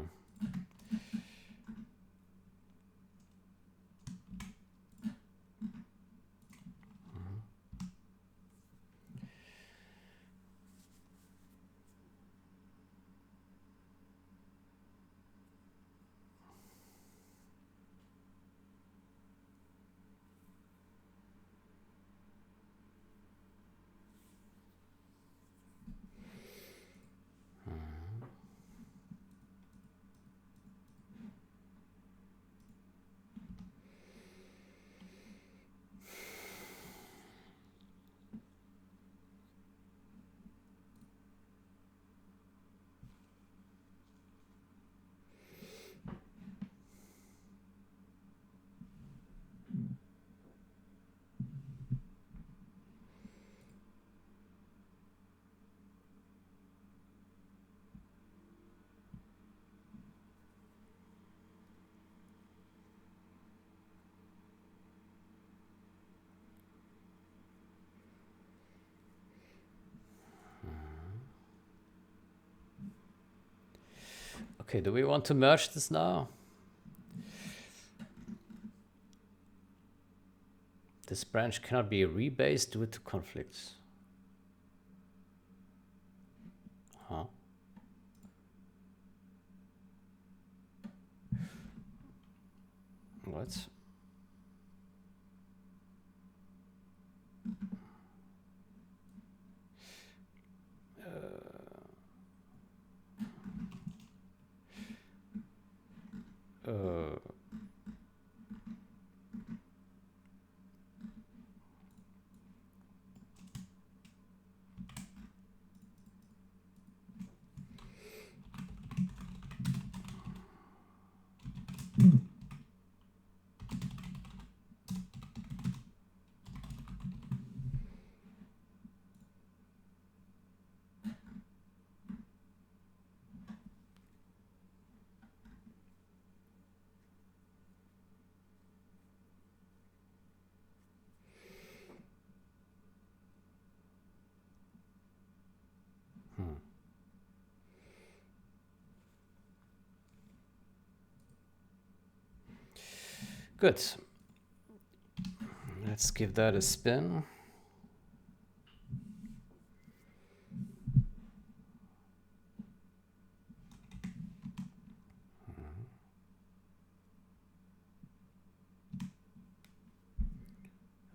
S1: Okay, do we want to merge this now? This branch cannot be rebased due to conflicts. Huh? What? Good. Let's give that a spin.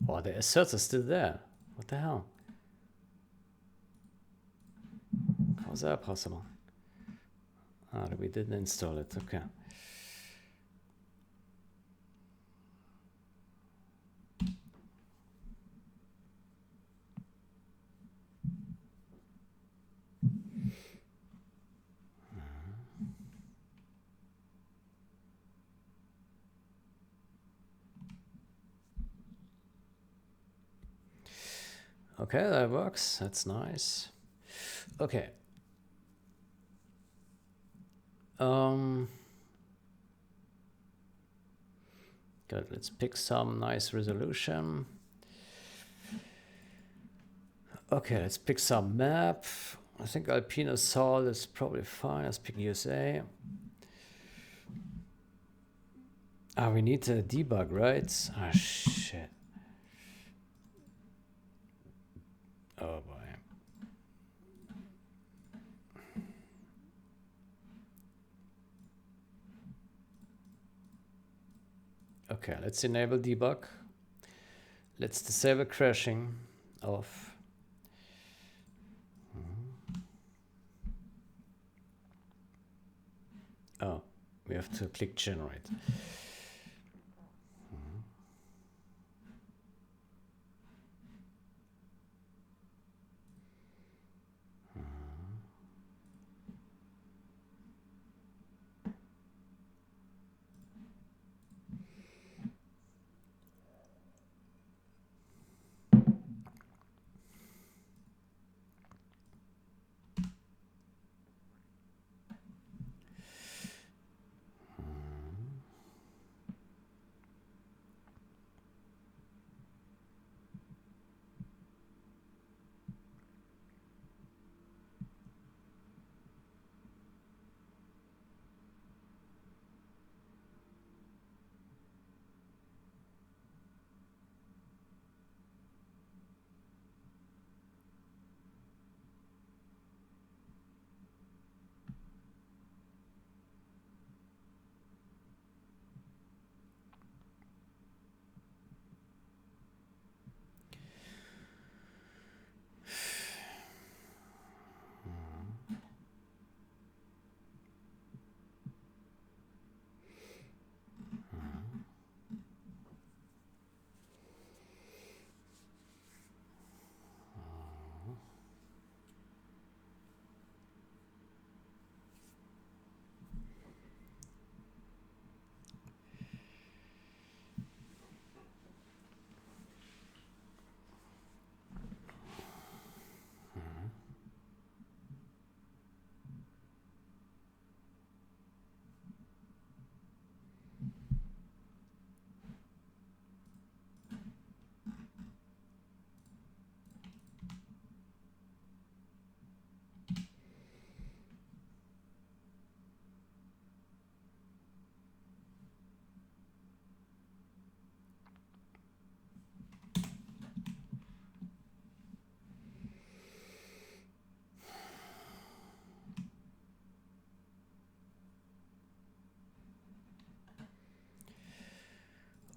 S1: Oh, the asserts are still there. What the hell? How's that possible? Ah, we didn't install it. Okay. Okay, that works. That's nice. Okay. Good. Let's pick some nice resolution. Okay, let's pick some map. I think Alpina Sol is probably fine. Let's pick USA. Ah, we need to debug, right? Ah, shit. Oh boy. Okay, let's enable debug. Let's disable crashing off. Oh, we have to click generate.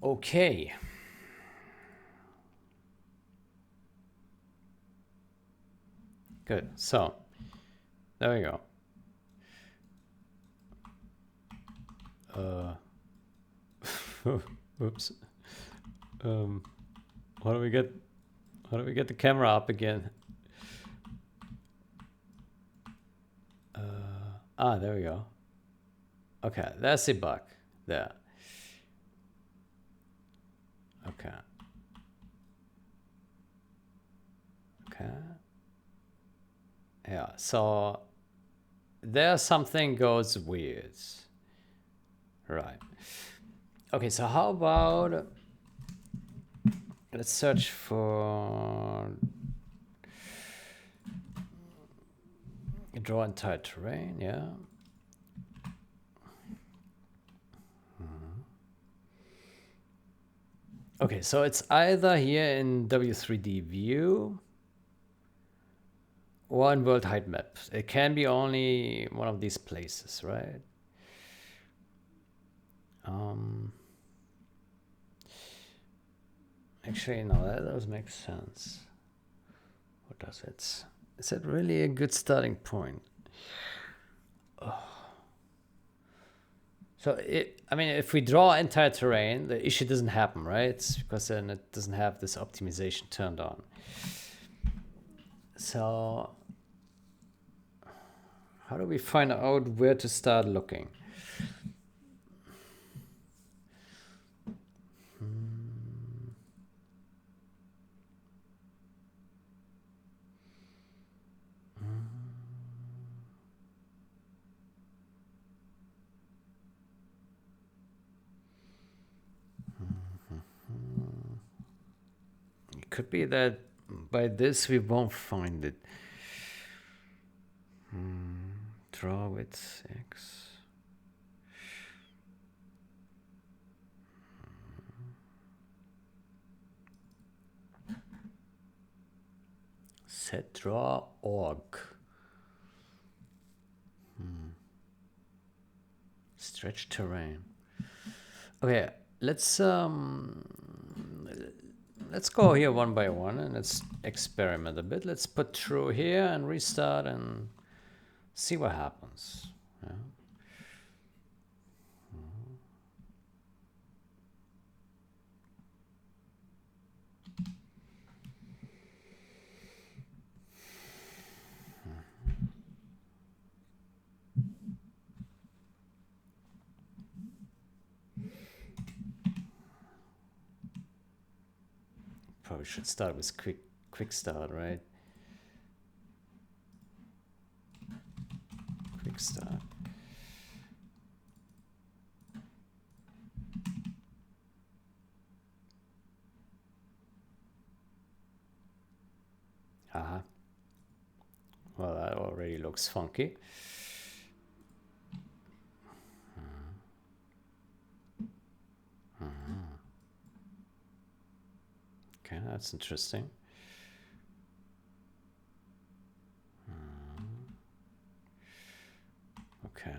S1: Okay. Good. So, there we go. Oops. How do we get the camera up again? There we go. Okay, that's a bug there. Okay. Okay. Yeah, so there something goes weird. Right. Okay, so how about let's search for draw entire terrain, yeah. Okay, so it's either here in W3D view or in world height map. It can be only one of these places, right? Actually, no, that does make sense. What does it? Is it really a good starting point? So, I mean, if we draw entire terrain, the issue doesn't happen, right? It's because then it doesn't have this optimization turned on. So, how do we find out where to start looking? It could be that by this we won't find it. Draw with X. Set draw org. Stretch terrain. Okay, let's go here one by one and let's experiment a bit. Let's put through here and restart and see what happens. Yeah. Probably should start with quick start, right? Quick start. Haha. Well, that already looks funky. Okay, that's interesting. Okay.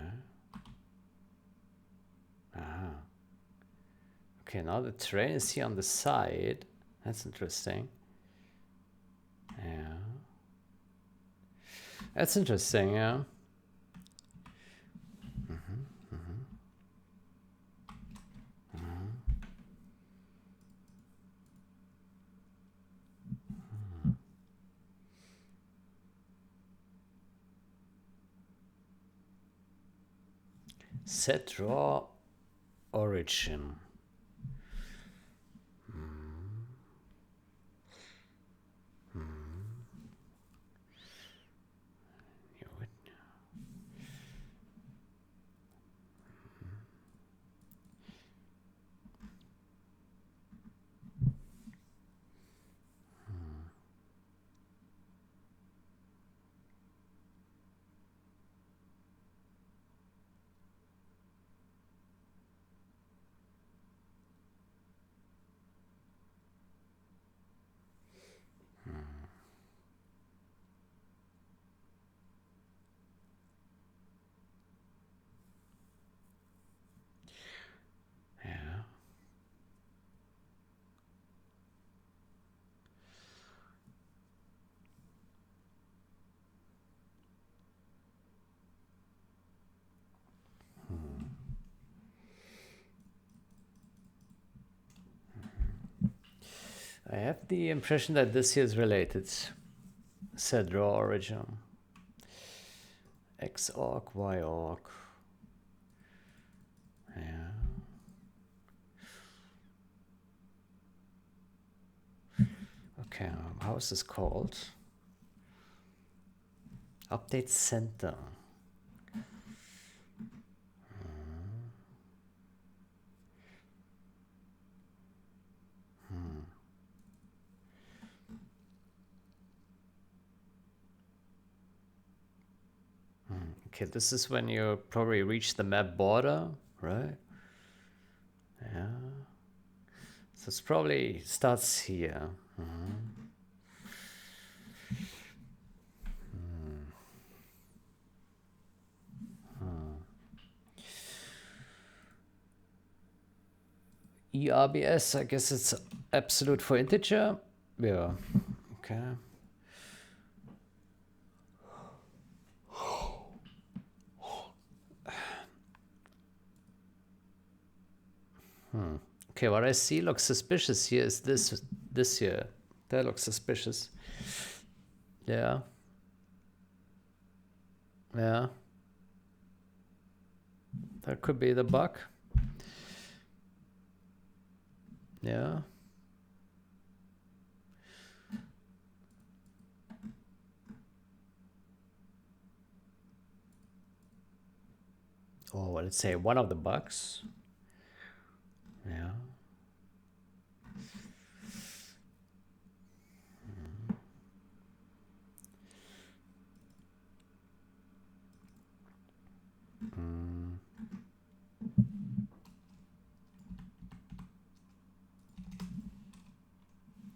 S1: Okay, now the terrain is here on the side. That's interesting. Yeah. That's interesting, yeah. Set draw origin. Yeah. I have the impression that this here is related. Set draw origin. X org, Y org. Yeah. Okay, how is this called? Update center. Okay, this is when you probably reach the map border, right? Yeah. So it's probably starts here. ERBS, I guess it's absolute for integer. Yeah, okay. Okay, what I see looks suspicious here is this here. That looks suspicious. Yeah. Yeah. That could be the bug. Yeah. Oh, well, let's say one of the bugs. Yeah.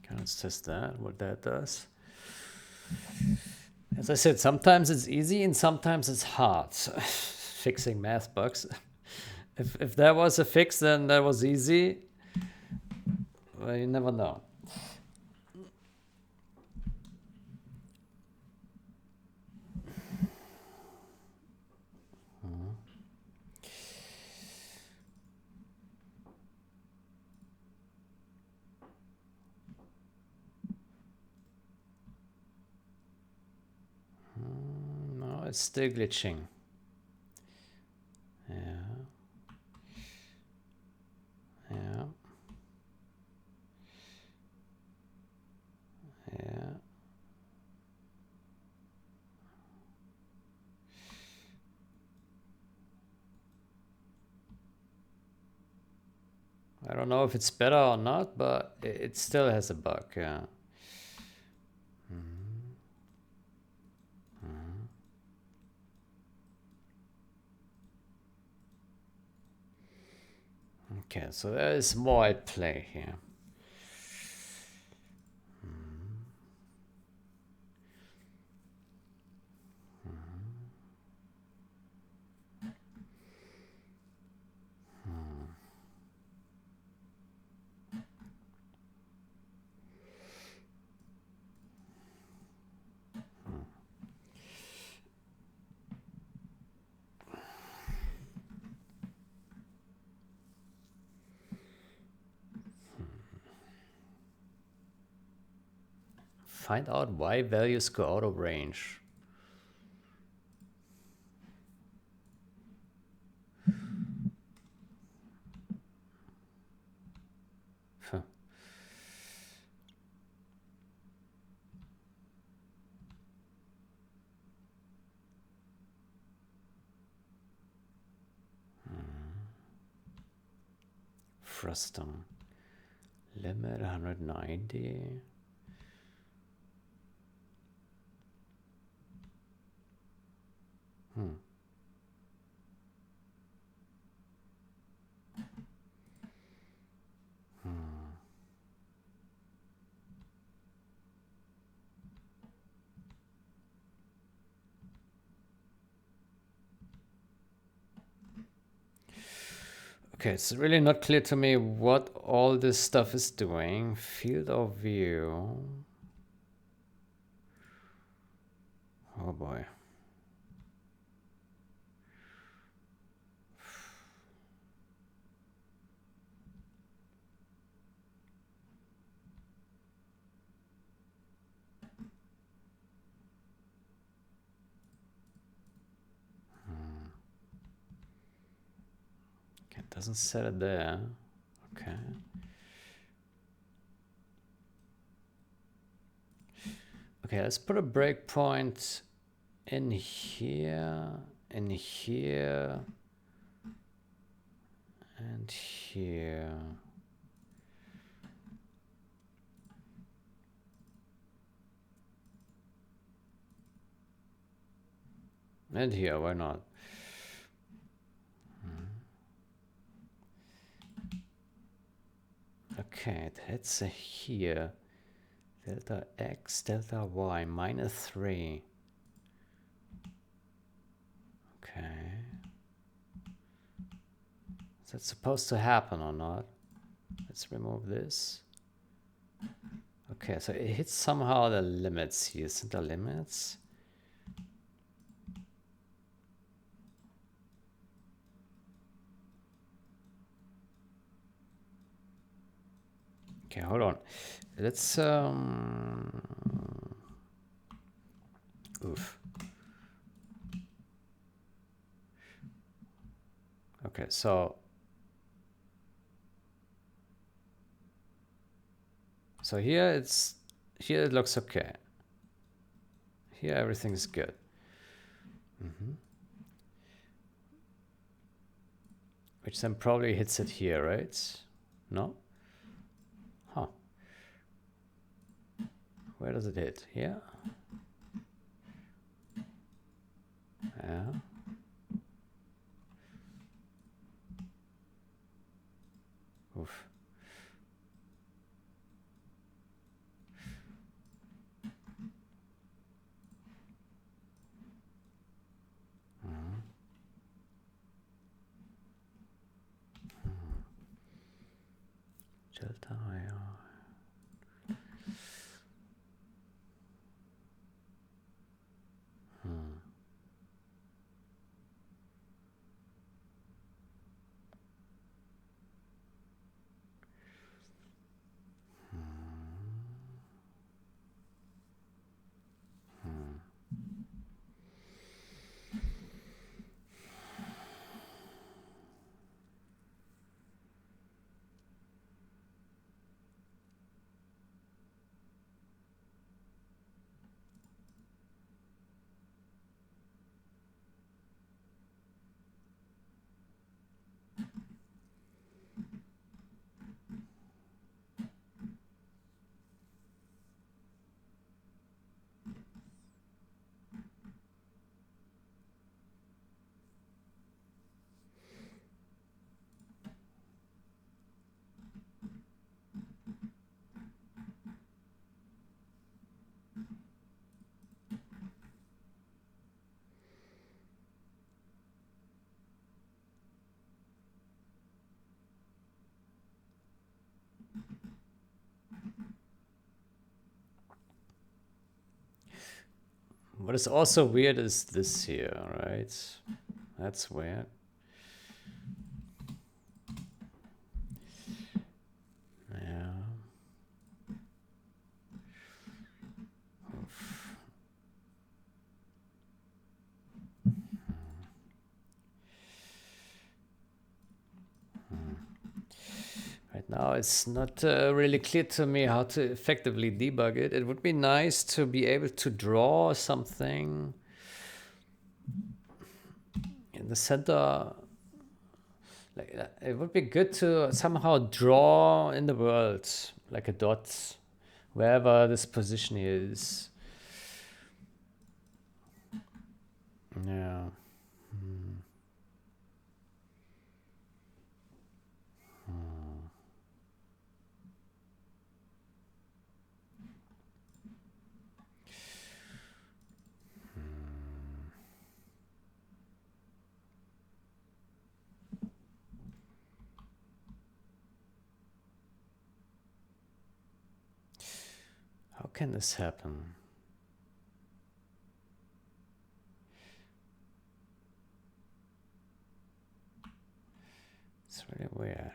S1: Okay, let's test that, what that does. As I said, sometimes it's easy and sometimes it's hard. Fixing math bugs. If that was a fix, then that was easy. Well, you never know. No, it's still glitching. Yeah. Yeah. Yeah. I don't know if it's better or not, but it still has a bug, yeah. Okay, so there is more at play here. Find out why values go out of range. Huh. Frustum. Limit 190. Okay, it's really not clear to me what all this stuff is doing. Field of view. Oh boy. Okay, it doesn't set it there. Okay. Okay, let's put a breakpoint in here, and here. And here, why not? Okay, it hits here. Delta x, delta y, -3. Okay. Is that supposed to happen or not? Let's remove this. Okay, so it hits somehow the limits here. Center limits. Okay, hold on. Let's oof. Okay, so here it looks okay. Here everything's good. Which then probably hits it here, right? No? Huh. Where does it hit? Here? Yeah. Oof. Delta, yeah. What is also weird is this here, right? That's weird. Yeah. Right now it's not really clear to me how to effectively debug it. It would be nice to be able to draw something in the center. Like it would be good to somehow draw in the world like a dot wherever this position is. Yeah. How can this happen? It's really weird.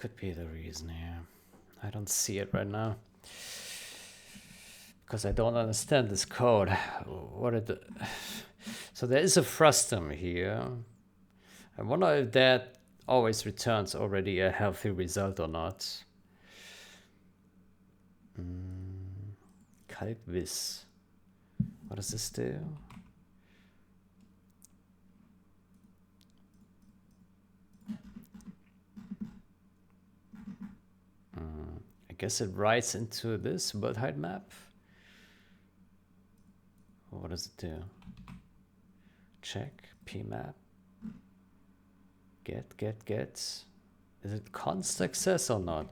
S1: could be the reason here. I don't see it right now because I don't understand this code. What it? So there is a frustum here. I wonder if that always returns already a healthy result or not. Kalkvis. What does this do? I guess it writes into this world height map. What does it do? Check pmap. Get. Is it const access or not?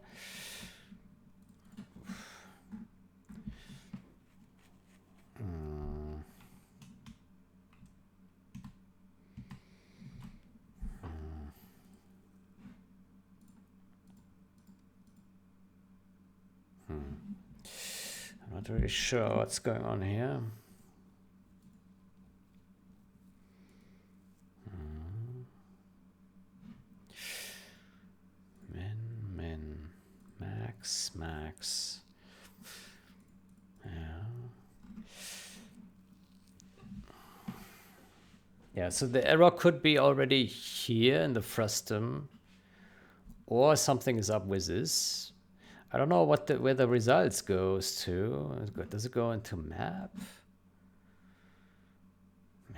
S1: I'm not really sure what's going on here. Min, max. Yeah, so the error could be already here in the frustum, or something is up with this. I don't know where the results goes to. Does it go into map?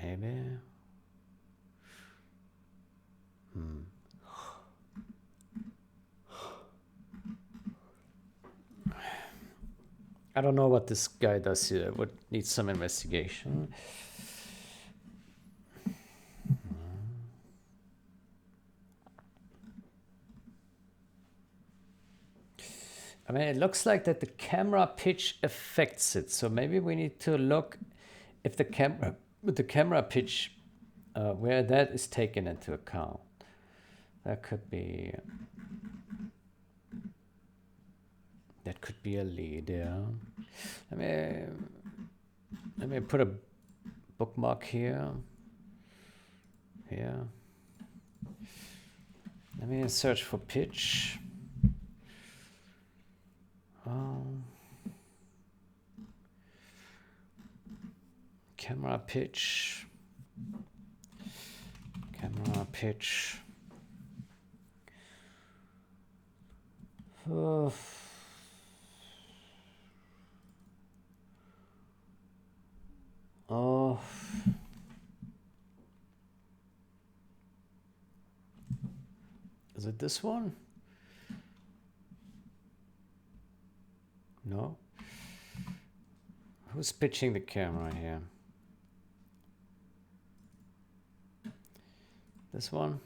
S1: Maybe. I don't know what this guy does here. Would need some investigation. I mean, it looks like that the camera pitch affects it. So maybe we need to look if the camera pitch, where that is taken into account. That could be a lead, yeah. Let me put a bookmark here. Here. Let me search for pitch. Camera pitch. Is it this one? No. Who's pitching the camera here? This one?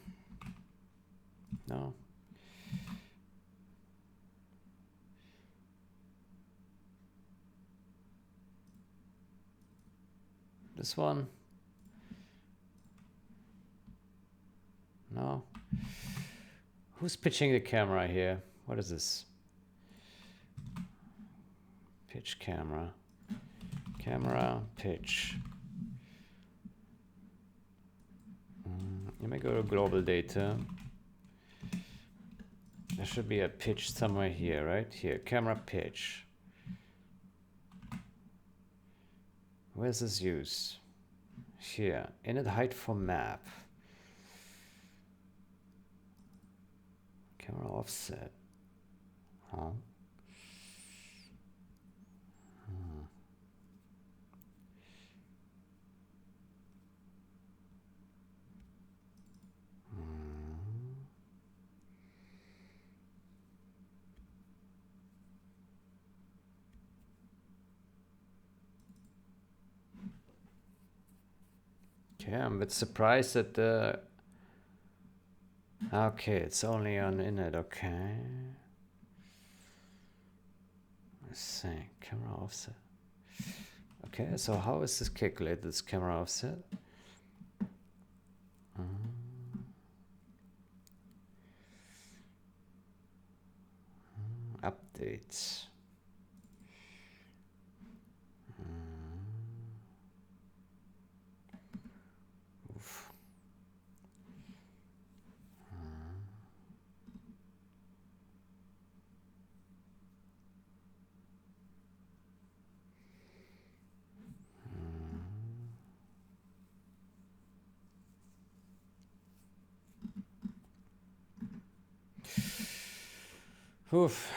S1: No. This one? No. Who's pitching the camera here? What is this? Pitch camera. Camera, pitch. Let me go to global data. There should be a pitch somewhere here, right? Here, camera pitch. Where's this use? Here, init height for map. Camera offset. Huh? Okay, I'm a bit surprised that the... Okay, it's only on init, okay. Let's see, camera offset. Okay, so how is this calculated, this camera offset? Updates. Oof.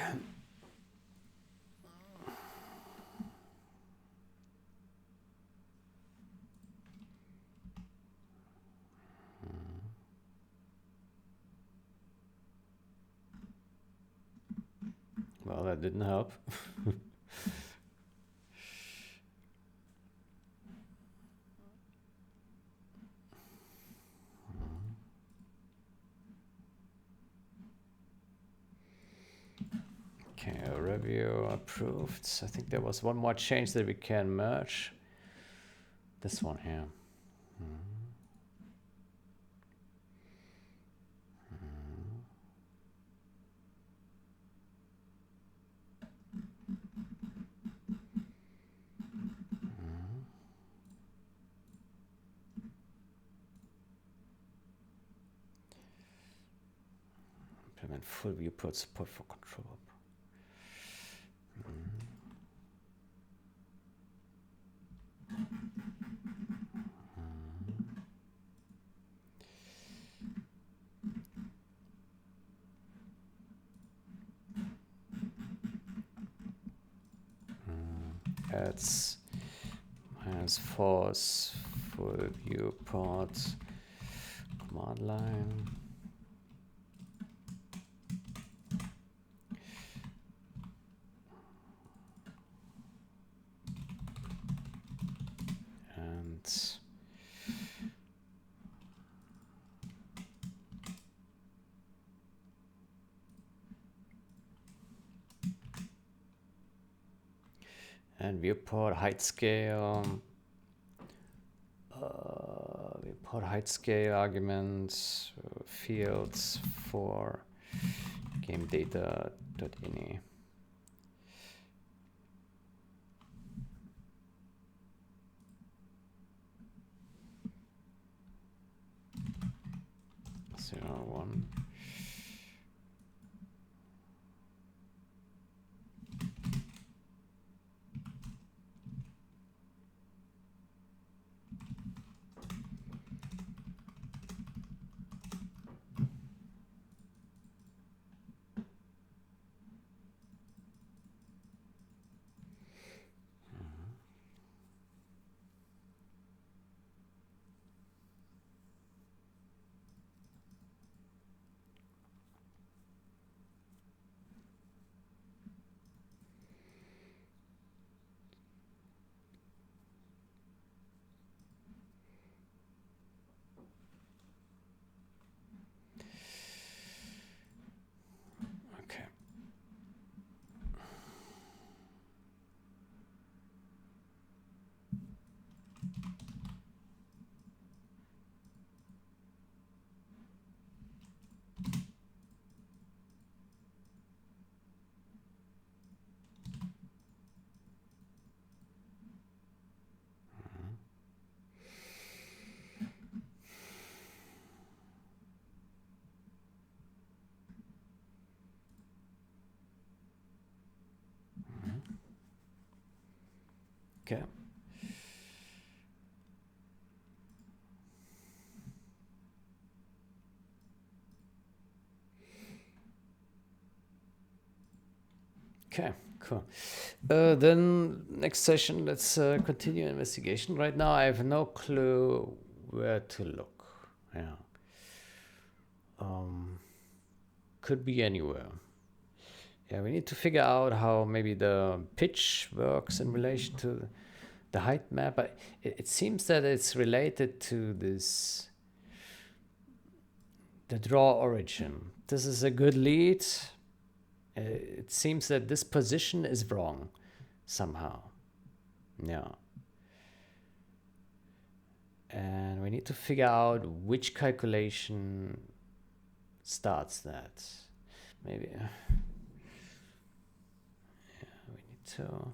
S1: Well, that didn't help. Okay, review approved. I think there was one more change that we can merge. This one here. Implement full viewport support for control. Adds -force full viewport command line. And viewport height scale. Viewport height scale arguments fields for game data.ini. One. Okay. Okay, cool. Then next session, let's continue investigation. Right now, I have no clue where to look. Yeah. Could be anywhere. Yeah, we need to figure out how maybe the pitch works in relation to the height map. But it seems that it's related to this, the draw origin. This is a good lead. It seems that this position is wrong somehow. Yeah. And we need to figure out which calculation starts that. Maybe. Yeah, we need to.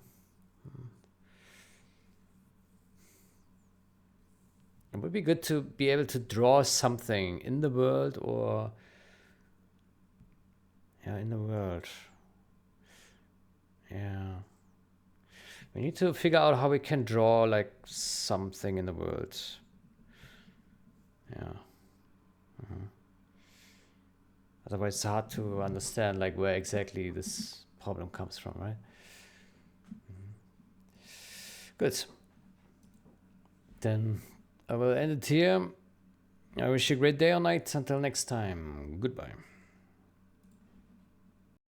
S1: It would be good to be able to draw something in the world or. Yeah, in the world. Yeah. We need to figure out how we can draw like something in the world. Yeah. Otherwise, it's hard to understand like where exactly this problem comes from, right? Good. Then I will end it here. I wish you a great day or night. Until next time. Goodbye.